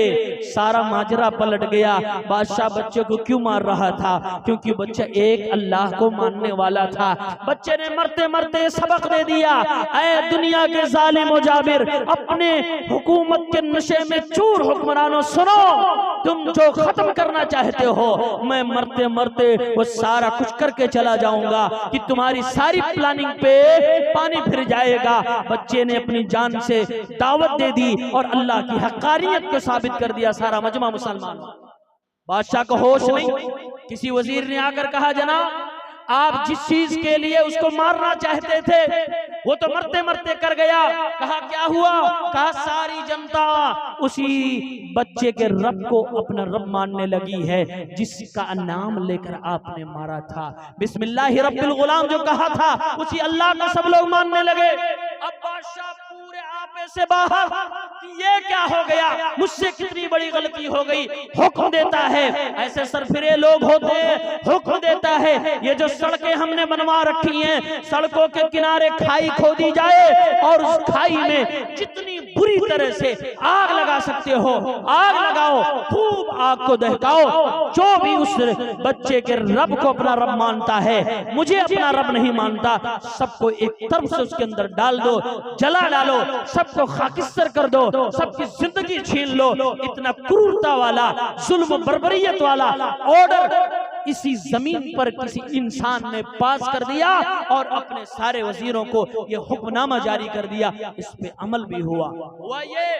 सारा माजरा पलट गया। बादशाह बच्चे को क्यों मार रहा था? क्योंकि बच्चा एक अल्लाह को मानने वाला था। बच्चे ने मरते मरते सबक दे दिया, ऐ दुनिया के जालिम व जाबिर, अपने हुकूमत के नशे में चूर हुक्मरानों, सुनो, तुम जो खत्म करना चाहते हो, मैं मरते मरते वो सारा कुछ करके चला जाऊंगा कि तुम्हारी सारी प्लानिंग पे पानी फिर जाएगा। बच्चे ने अपनी जान से दावत दे दी और अल्लाह की हक्कानियत को साबित कर दिया। सारा मजमा मुसलमान। बादशाह को होश नहीं। किसी वजीर ने आकर कहा, जनाब आप जिस चीज के लिए उसको मारना चाहते थे वो तो मरते मरते कर गया। कहा क्या हुआ? कहा सारी जनता उसी बच्चे के रब को अपना रब मानने लगी है जिसका नाम लेकर आपने मारा था। बिस्मिल्लाहि रब्बिल गुलाम जो कहा था, उसी अल्लाह को सब लोग मानने लगे। अब बादशाह पूरे आपे से बाहर कि ये क्या हो गया, मुझसे कितनी बड़ी गलती हो गई। हुक्म देता है, ऐसे सरफिरे लोग होते हैं, हुक्म देता है ये जो सड़कें हमने बनवा रखी हैं, सड़कों के किनारे खाई खोदी जाए और उस खाई में जितनी बुरी तरह से आग लगा सकते हो आग लगाओ, खूब आग को दहकाओ। जो भी उस बच्चे के रब को अपना रब मानता है, मुझे अपना रब नहीं मानता, सबको एक तरफ से उसके अंदर डाल दो, जला डालो, सबको खाकिस्तर कर दो, सबकी जिंदगी छीन लो। इतना क्रूरता वाला, जुल्म बर्बरियत वाला ऑर्डर इसी जमीन पर किसी इंसान ने पास कर दिया और अपने सारे वजीरों को ये हुक्मनामा जारी कर दिया। इस पे अमल भी हुआ ये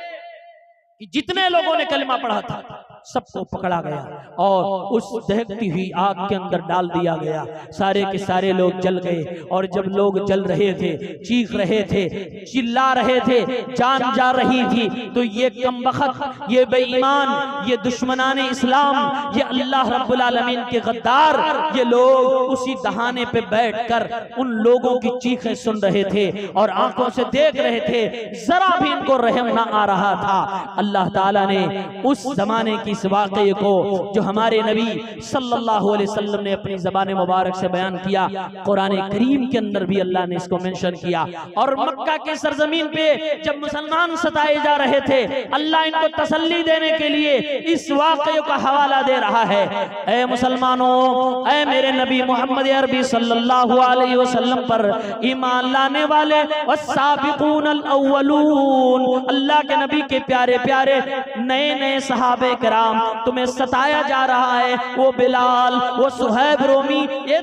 कि जितने लोगों ने कलमा पढ़ा था सबको पकड़ा गया और उस दहकती हुई आग के अंदर डाल दिया गया। सारे के सारे लोग जल गए और जब लोग जल रहे थे, चीख रहे थे, चिल्ला रहे थे, जान जा रही थी, तो ये कमबख्त, ये बेईमान, ये दुश्मनाने इस्लाम, ये अल्लाह रब्बुल आलमीन के गद्दार, ये लोग उसी दहाने पे बैठकर उन लोगों की चीखें सुन रहे थे और आंखों से देख रहे थे, जरा भी इनको रहम ना आ रहा था। अल्लाह ताला ने उस जमाने की इस वाक़े को जो हमारे नबी सल्लल्लाहु अलैहि वसल्लम ने अपनी ज़बान मुबारक से बयान किया, कुरान करीम के अंदर भी अल्लाह ने इसको मेंशन किया। और मक्का के सरजमीन पे जब मुसलमान सताए जा रहे थे, अल्लाह इनको तसल्ली देने के लिए इस वाक़े का हवाला दे रहा है। ऐ मुसलमानों, ऐ मेरे नबी मोहम्मद अरबी सल्लल्लाहु अलैहि वसल्लम पर ईमान लाने वाले वस्साबिकूनल अव्वलून, अल्लाह के नबी के प्यारे प्यारे नए नए सहाबे कराम, तुम्हें सताया जा रहा है। वो बिलाल, वो सुहैब रोमी, ये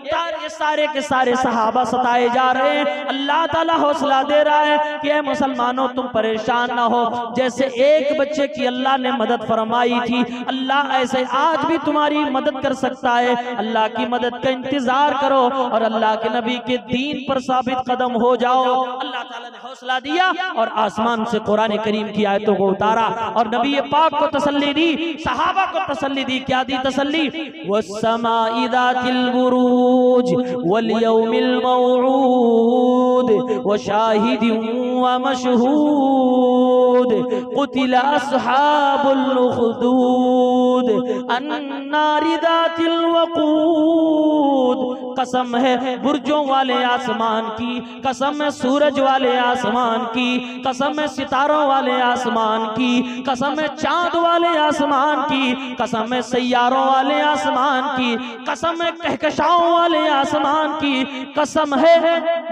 सारे के सारे सहाबा सताए जा रहे हैं। अल्लाह ताला हौसला दे रहा है कि ऐ मुसलमानों तुम परेशान ना हो। जैसे एक बच्चे की अल्लाह ने मदद फरमाई थी, अल्लाह ऐसे आज भी तुम्हारी मदद कर सकता है। अल्लाह की मदद का इंतजार करो और अल्लाह के नबी के दीन पर साबित कदम हो जाओ। अल्लाह ताला ने हौसला दिया और आसमान से कुरान करीम की आयतों को उतारा और नबी पाक को तसल्ली दी, सहाबा को तसल्ली दी। क्या दी तसल्ली? वस्समाइ ज़ातिल बुरूज वल यौमिल मौऊद व शाहिदिन व मशहूद कुतिल अस्हाबुल उखदूद अन्नारि ज़ातिल वक़ूद। कसम है बुर्जों वाले आसमान की, कसम है सूरज वाले आसमान की, कसम है सितारों वाले आसमान की, कसम है चांद वाले आसमान की, कसम है सैयारों वाले आसमान की, कसम है कहकशाओं वाले आसमान की, कसम है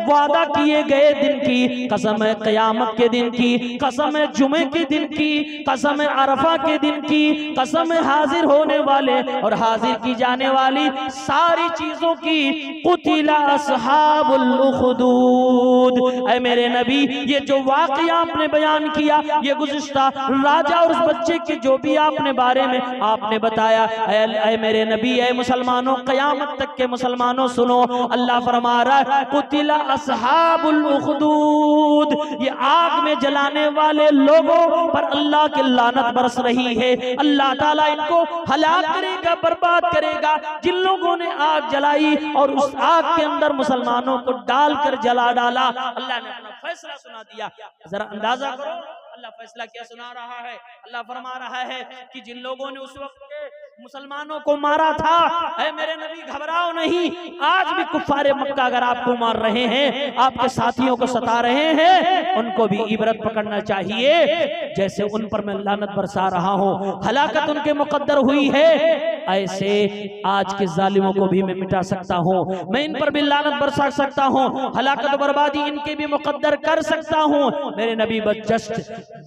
वादा किए गए दिन की, कसम है क़यामत के दिन की, कसम है जुमे के दिन की, कसम है अरफा के दिन की, कसम है हाजिर होने वाले और हाजिर की जाने वाली सारी चीजों की। कुतिला अस्हाबुल उखदूद। ऐ मेरे नबी, ये जो वाक़या आपने बयान किया, ये गुज़िश्ता राजा और उस बच्चे के जो भी आपने बारे में आपने बताया, ऐ मेरे नबी, ऐ मुसलमानों, क़यामत तक के मुसलमानों सुनो, अल्लाह फरमा रहा है कुतिला अस्हाबुल उखदूद। ये आग में जलाने वाले लोगों पर अल्लाह की लानत बरस रही है। अल्लाह ताला इनको हलाक करेगा, बर्बाद करेगा। जिन लोगों ने आग जलाई और उस आग के अंदर मुसलमानों को डालकर जला डाला, अल्लाह ने अपना फैसला सुना दिया। जरा अंदाजा करो अल्लाह फैसला क्या सुना रहा है। अल्लाह फरमा रहा है कि जिन लोगों ने उस वक्त के मुसलमानों को मारा था, ऐ मेरे नबी घबराओ नहीं, आज भी कुफ्फारे मक्का अगर आपको मार रहे हैं, आपके साथियों को सता रहे हैं, उनको भी इबरत पकड़ना चाहिए। जैसे उन पर मैं लानत बरसा रहा हूँ, हलाकत उनके मुकद्दर हुई है, ऐसे आज के जालिमों को भी मैं मिटा सकता हूँ। मैं इन पर भी लानत बरसा सकता हूँ, हलाकत बर्बादी इनके भी मुकद्दर कर सकता हूँ। मेरे नबी बस जस्ट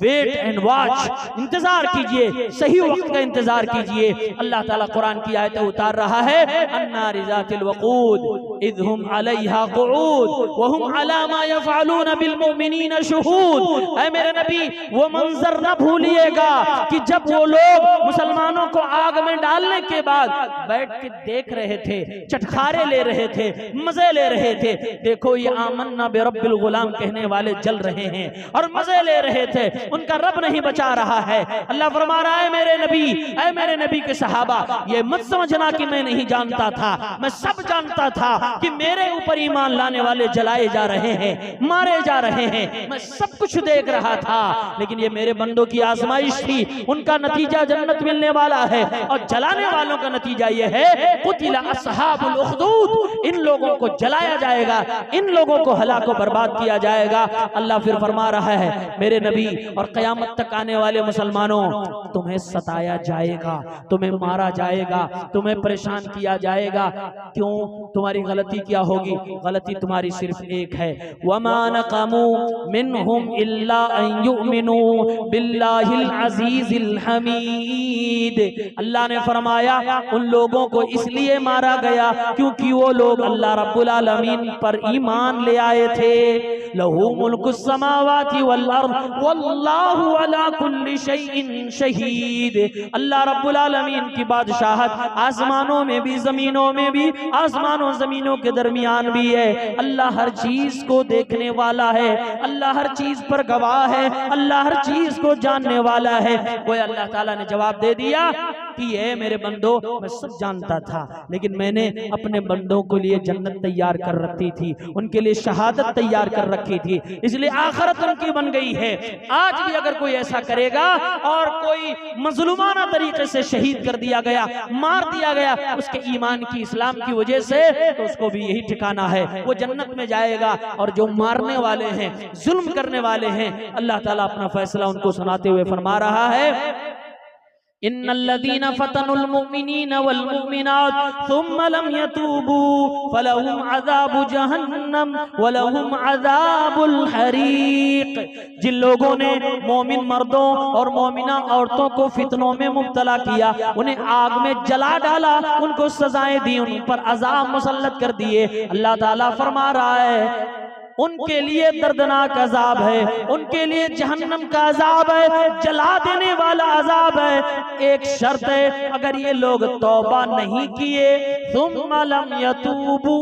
वेट एंड वॉच, इंतजार कीजिए, सही वक्त का इंतजार कीजिए। अल्लाह ताला कुरान की आयतें उतार रहा है, अन्नारि ज़ातिल वक़ूद इज़ हुम अलैहा क़ुऊद व हुम अला मा यफ़अलून बिल मुमिनीन शुहूद। ऐ मेरे नबी, वो मंजर न भूलिएगा कि जब वो लोग मुसलमानों को आग में डालने के बाद बैठ के देख रहे थे, चटखारे ले रहे थे, मजे ले रहे थे। देखो ये आमन्ना बिरब्बिल गुलाम कहने वाले जल रहे हैं और मजे ले रहे थे, उनका रब नहीं बचा रहा है। अल्लाह फरमा रहा है मेरे नबी, ऐ मेरे नबी के सहाबा, ये मत समझना कि मैं नहीं जानता था, मैं सब जानता था कि मेरे ऊपर ईमान लाने वाले जलाए जा रहे हैं, मारे जा रहे हैं, मैं सब कुछ देख रहा था। लेकिन ये मेरे बंदों की आजमाइश थी, उनका नतीजा जन्नत मिलने वाला है और जलाने वालों का नतीजा ये है कुतिला अस्हाबुल उखदूद। इन लोगों को जलाया जाएगा, इन लोगों को हलाको बर्बाद किया जाएगा। अल्लाह फिर फरमा रहा है मेरे नबी और क़यामत तक आने वाले मुसलमानों, तुम्हें सताया जाएगा, तुम्हें मारा जाएगा, तुम्हें परेशान किया जाएगा। क्यों? तुम्हारी गलती क्या होगी? गलती तुम्हारी सिर्फ एक है, वमा नक़मू मिनहुम इल्ला अन युमिनू बिल्लाहिल अज़ीज़िल हमीद। अल्लाह ने फरमाया उन लोगों को इसलिए मारा गया क्योंकि वो लोग अल्लाह रब्बुल आलमीन पर ईमान ले आए थे। लहू मुल्कुस समावाति वल अर्द वल्लाहु अला कुल्ली शैइन शहीद। अल्लाह रब्बुल आलमीन की बादशाहत आसमानों में भी, जमीनों में भी, आसमानों जमीनों के दरमियान भी है। अल्लाह हर चीज को देखने वाला है, अल्लाह हर चीज पर गवाह है, अल्लाह हर चीज को जानने वाला है। वो अल्लाह ताला ने जवाब दे दिया कि ये मेरे बंदो, मैं सब जानता था, लेकिन मैंने अपने बंदों के लिए जन्नत तैयार कर रखी थी, उनके लिए शहादत तैयार कर रखी थी, इसलिए आखिरत उनकी बन गई है। आज भी अगर कोई ऐसा करेगा और कोई मजलूमाना तरीके से शहीद कर दिया गया, मार दिया गया उसके ईमान की, इस्लाम की वजह से, तो उसको भी यही ठिकाना है, वो जन्नत में जाएगा। और जो मारने वाले हैं, जुल्म करने वाले हैं, अल्लाह ताला अपना फैसला उनको सुनाते हुए फरमा रहा है, इन्नल्लज़ीना फ़तनुल मुमिनीना वल मुमिनात सुम्मा लम यतूबू फलहुम अज़ाबु जहन्नम वलहुम अज़ाबुल हरीक। जिन लोगों ने मोमिन मर्दों और मोमिना औरतों को फितनों में मुब्तला किया, उन्हें आग में जला डाला, उनको सजाएं दी, उन पर अज़ाब मुसल्लत कर दिए, अल्लाह ताला फरमा रहा है उनके लिए दर्दनाक अजाब है, उनके लिए जहन्नम का अजाब है, जला देने वाला अजाब है। एक शर्त है, अगर ये लोग तौबा नहीं किए, सुम्मा लम यतूबू,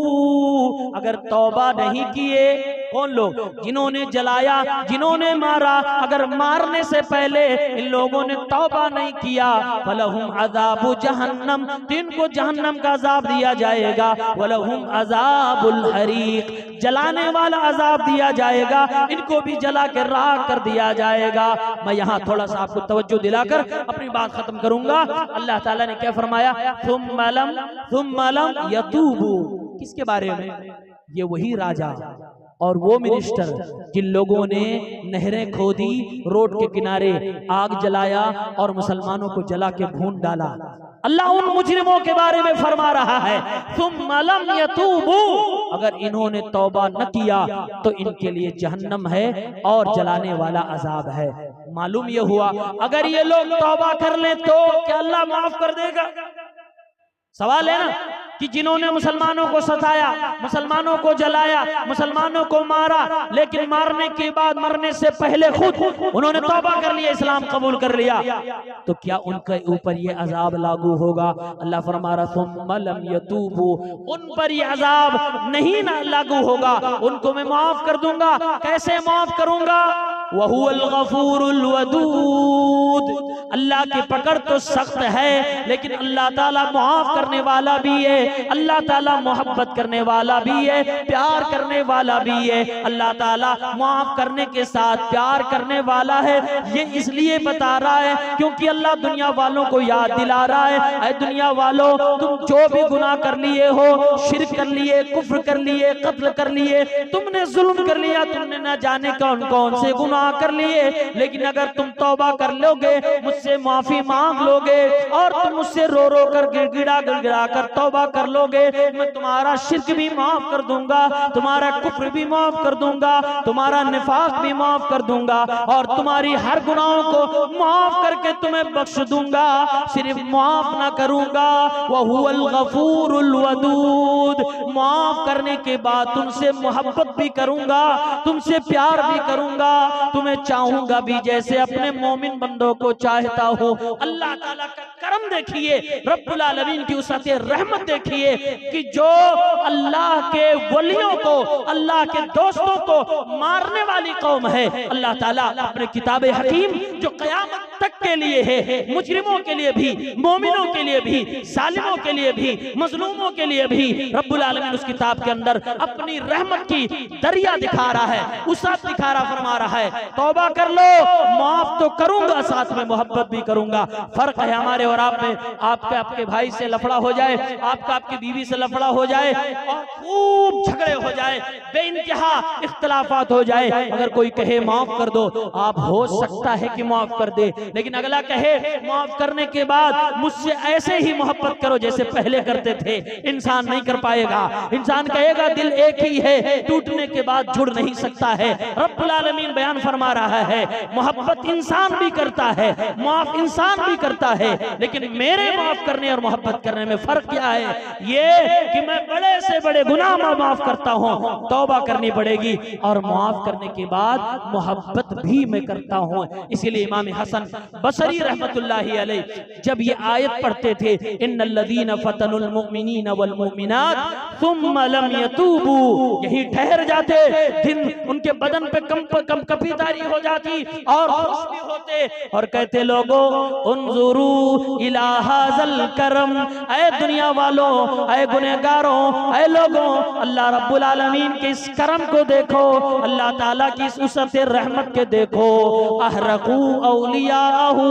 अगर तौबा नहीं किए, कौन लोग? जिन्होंने जलाया, जिन्होंने मारा, अगर मारने से पहले इन लोगों ने तौबा नहीं किया, वलहुम अज़ाबु जहन्नम, इनको जहन्नम का अजाब दिया जाएगा, वलहुम अज़ाबुल हरीक, जलाने वाला अजाब दिया जाएगा, इनको भी जला के राख कर दिया जाएगा। मैं यहाँ थोड़ा सा आपको तवज्जो दिलाकर अपनी बात खत्म करूंगा। अल्लाह ताला ने क्या फरमाया? सुम्मा लम यतूबू। किसके बारे में? ये वही राजा और वो मिनिस्टर जिन लोगों ने नहरें खोदी, रोड के किनारे आग जलाया और मुसलमानों को जला के भून डाला। अल्लाह उन मुजरिमों के बारे में फरमा रहा है, सुम्मा लम यतूबू, अगर इन्होंने तौबा न किया तो इनके लिए जहन्नम है और जलाने वाला अजाब है। मालूम ये हुआ, अगर ये लोग तौबा कर ले तो क्या अल्लाह माफ कर देगा? सवाल है ना कि जिन्होंने मुसलमानों को सताया, मुसलमानों को जलाया, मुसलमानों को मारा, लेकिन मारने के बाद, मरने से पहले खुद उन्होंने तौबा कर लिया, इस्लाम कबूल कर लिया, तो क्या उनके ऊपर ये अजाब लागू होगा? अल्लाह फरमा रहा सुम्मा लम यतूबू, उन पर ये अजाब नहीं ना लागू होगा, उनको मैं माफ कर दूंगा। कैसे माफ करूंगा? वहुवल गफूरुल वदूद, अल्लाह की पकड़ तो सख्त है, लेकिन अल्लाह ताला माफ करने वाला भी है, अल्लाह ताला मोहब्बत करने वाला भी है, प्यार करने वाला भी है। अल्लाह ताला माफ करने के साथ प्यार करने वाला है। ये इसलिए बता रहा है क्योंकि अल्लाह दुनिया वालों को याद दिला रहा है, ऐ दुनिया वालों, तुम जो भी गुनाह कर लिए हो, शिर्क कर लिए, कुफ्र कर लिए, कत्ल कर लिए, तुमने जुल्म कर लिया, तुमने न जाने कौन कौन से गुनाह कर लिए, लेकिन अगर तुम तौबा कर लोगे, मुझसे माफी मांग लोगे और तुम मुझसे रो रो कर गिड़गिड़ा गिड़गिड़ा कर तौबा कर लोगे, मैं तुम्हारा शिर्क भी माफ कर दूंगा, तुम्हारा कुफ्र भी माफ कर दूंगा, तुम्हारा निफाक भी माफ कर दूंगा और तुम्हारी हर गुनाहों को माफ करके तुम्हें बख्श दूंगा। सिर्फ माफ ना करूंगा, वहुवल गफूरुल वदूद, माफ करने के बाद तुमसे मोहब्बत भी करूंगा, तुमसे प्यार भी करूंगा, तुम्हें चाहूंगा भी जैसे अपने मोमिन बंदों को चाहता हूं। अल्लाह ताला का करम देखिए, रब्बुल आलमीन की उसअत रहमत देखिए कि जो अल्लाह के वलियों को, अल्लाह के दोस्तों को मारने वाली कौम है, अल्लाह ताला अपने किताब हकीम जो क़यामत तक के लिए है, मुजरिमों के लिए भी, मोमिनों के लिए भी, जालिमों के लिए भी, मजलूमों के लिए भी, रब्बुल आलमीन उस किताब के अंदर अपनी रहमत की दरिया दिखा रहा है, उसअत दिखा रहा, फरमा रहा है तौबा कर लो, माफ तो करूंगा, साथ में मोहब्बत भी करूंगा। फर्क है हमारे और और आप में आपका आपके भाई से लफड़ा हो जाए, आपका आपकी बीवी से लफड़ा हो जाए और खूब झगड़े हो जाए, बेइंतहा इख्तलाफात हो जाए, अगर कोई कहे माफ कर दो, आप हो सकता है कि माफ कर दे, लेकिन अगला कहे माफ करने के बाद मुझसे ऐसे ही मोहब्बत करो जैसे पहले करते थे, इंसान नहीं कर पाएगा। इंसान कहेगा दिल एक ही है, टूटने के बाद जुड़ नहीं सकता है। रब्बुल आलमीन बयान फरमा रहा है मोहब्बत इंसान भी करता है, माफ इंसान भी करता है, लेकिन मेरे माफ करने और मोहब्बत करने में फर्क क्या है? ये कि मैं बड़े से बड़े गुनाह माफ करता हूं, तौबा करनी पड़ेगी, और माफ करने के बाद मोहब्बत भी मैं करता हूं। इसीलिए इमाम हसन बसरी रहमतुल्लाहि अलैह जब ये आयत पढ़ते थे, इन्नल्लज़ीना फतनुल मुमिनीना वल मुमिनात सुम्मा लम यतूबू, यही ठहर जाते, दिन उनके बदन पे कंपी तारी हो जाती और खुश भी होते और कहते लोगों उन्जुरू इला हाज़ल करम, ऐ दुनिया वालों, ऐ गुनहगारों, ऐ लोगों, अल्लाह रब्बुल आलमीन के इस करम को देखो, अल्लाह ताला की इस उसअत रहमत के देखो। अहरकू औलियाहू,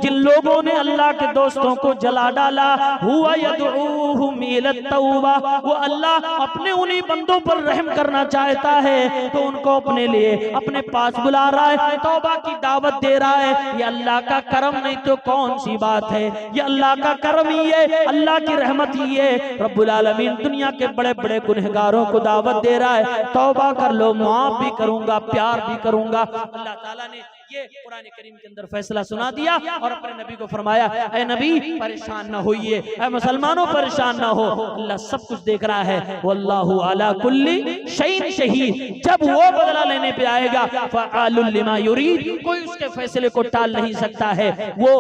जिन लोगों ने अल्लाह के दोस्तों को जला डाला, हुआ यदऊहुम इला तौबा, वो अल्लाह अपने उन्हीं बंदों पर रहम करना चाहता है तो उनको अपने लिए अपने पास बुला रहा है, तौबा की दावत दे रहा है। ये अल्लाह का करम नहीं तो कौन सी बात है? ये अल्लाह का करम ही है, अल्लाह की रहमत ही है। रब्बुल आलमीन दुनिया के बड़े बड़े गुनहगारों को दावत दे रहा है, तौबा कर लो, माफ भी करूंगा, प्यार भी करूंगा। अल्लाह ताला ने ये कुरान करीम के अंदर फैसला सुना दिया और अपने नबी को फरमाया, ऐ नबी परेशान ना होइए, ऐ मुसलमानों परेशान ना हो, अल्लाह सब कुछ देख रहा है। वल्लाहु अला कुल्ली शैइन शहीद, जब वो बदला लेने पे आएगा फ़अलुल लिमा युरीद, कोई उसके फैसले को टाल नहीं सकता है। वो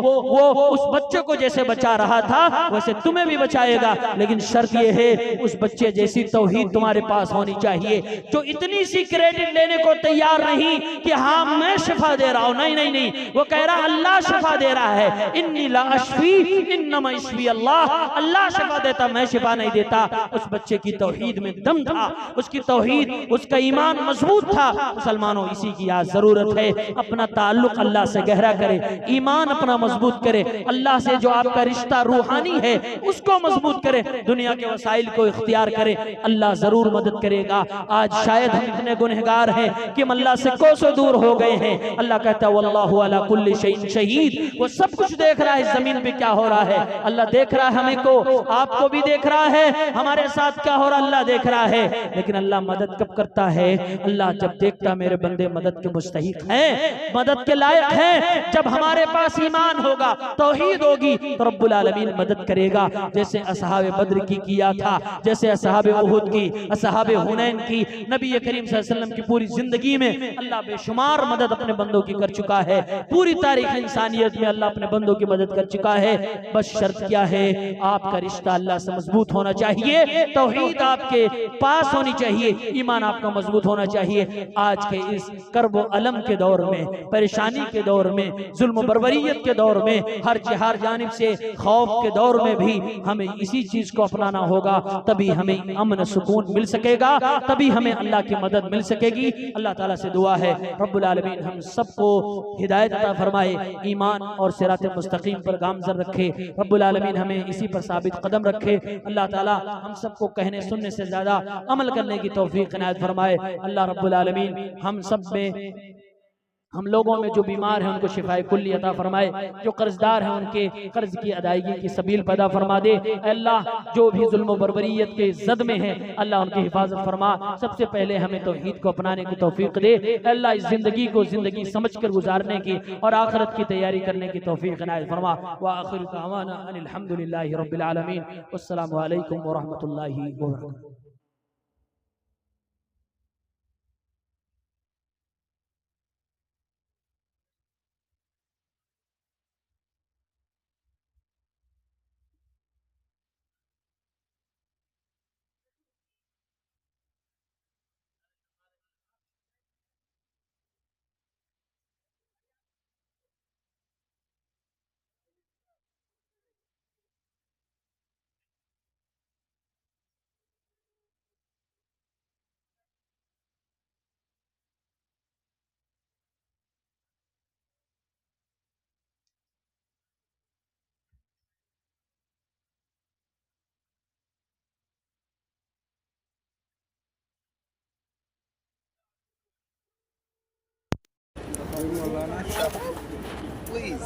उस बच्चे को जैसे बचा रहा था वैसे तुम्हें भी बचाएगा, लेकिन शर्त ये है उस बच्चे जैसी तौहीद तुम्हारे पास होनी चाहिए, जो इतनी सी क्रेडिट लेने को तैयार नहीं कि हाँ मैं शिफा दे रहा हूं, नहीं नहीं नहीं, वो कह रहा अल्लाह शिफा दे रहा है, इन्नी ला अशफी इन्नमा यशफी अल्लाह, अल्लाह शिफा देता, मैं शिफा नहीं देता। उस बच्चे की तौहीद में दम था, उसकी तौहीद, उसका ईमान मजबूत था। मुसलमानों इसी की आज जरूरत है, अपना ताल्लुक अल्लाह से गहरा करे, ईमान अपना मजबूत करे, अल्लाह से जो आपका रिश्ता रूहानी है उसको मजबूत करे, दुनिया के वसाइल को इख्तियार करे, अल्लाह जरूर मदद करेगा। आज शायद हम इतने गुनहगार हैं कि हम अल्लाह से कोसों दूर हो गए हैं। अल्लाह कहता है वल्लाहु अला कुल्ली शैइन शहीद, वो सब कुछ देख रहा है, जमीन पे क्या हो रहा है अल्लाह देख रहा है, हमें को आपको भी देख रहा है, हमारे साथ क्या हो रहा है अल्लाह देख रहा है। लेकिन अल्लाह मदद कब करता है? अल्लाह जब देखता मेरे बंदे मदद के मुस्तहिक हैं, मदद के लायक हैं, जब हमारे पास ईमान होगा, तौहीद होगी, तो रब्बुल आलमीन मदद करेगा। जैसे असहाबे बद्र की किया था, जैसे असहाबे उहुद की, असहाबे हुनैन की, नबी करीम सल्लल्लाहु अलैहि वसल्लम की पूरी जिंदगी में अल्लाह बेशुमार मदद अपने बंदों की कर चुका है, पूरी तारीख इंसानियत में अल्लाह अपने बंदों की मदद कर चुका है। बस शर्त क्या है? आपका रिश्ता अल्लाह से मजबूत होना चाहिए, तौहीद आपके पास होनी चाहिए, ईमान आपका मजबूत होना चाहिए। आज के इस कर्ब अलम के दौर में, परेशानी के दौर में, जुल्म बर्बरियत के दौर में, हर जानिब से खौफ के दौर में भी हमें इसी चीज को अपनाना होगा, तभी हमें अमन सुकून मिल सकेगा, तभी हमें अल्लाह की मदद मिल सकेगी। अल्लाह ताला से दुआ है रब्बुल आलमीन हम सबको हिदायत अता फरमाए, ईमान और सिरात मुस्तकीम पर गामजन रखे, रब्बुल आलमीन हमें इसी पर साबित कदम रखे। अल्लाह ताला हम सबको कहने सुनने से ज्यादा अमल करने की तौफीक इनायत फरमाए। अल्लाह रब्बुल आलमीन हम सब में, हम लोगों में जो बीमार हैं उनको शिफाए कुल्ली अता फरमाए, जो कर्जदार हैं उनके कर्ज की अदायगी की सबील पैदा फरमा दे। अल्लाह जो भी जुल्म बर्बरियत के जद में है अल्लाह उनकी हिफाजत फरमा। सबसे पहले हमें तौहीद को अपनाने की तौफीक दे अल्लाह, इस जिंदगी को जिंदगी समझकर गुजारने की और आखिरत की तैयारी करने की तौफीक इनायत फरमा। व आखिरु दावाना अनिल हम्दुलिल्लाहि रब्बिल आलमीन। अस्सलामु अलैकुम व रहमतुल्लाहि व बरकातुहू। Maulana Shah. Please.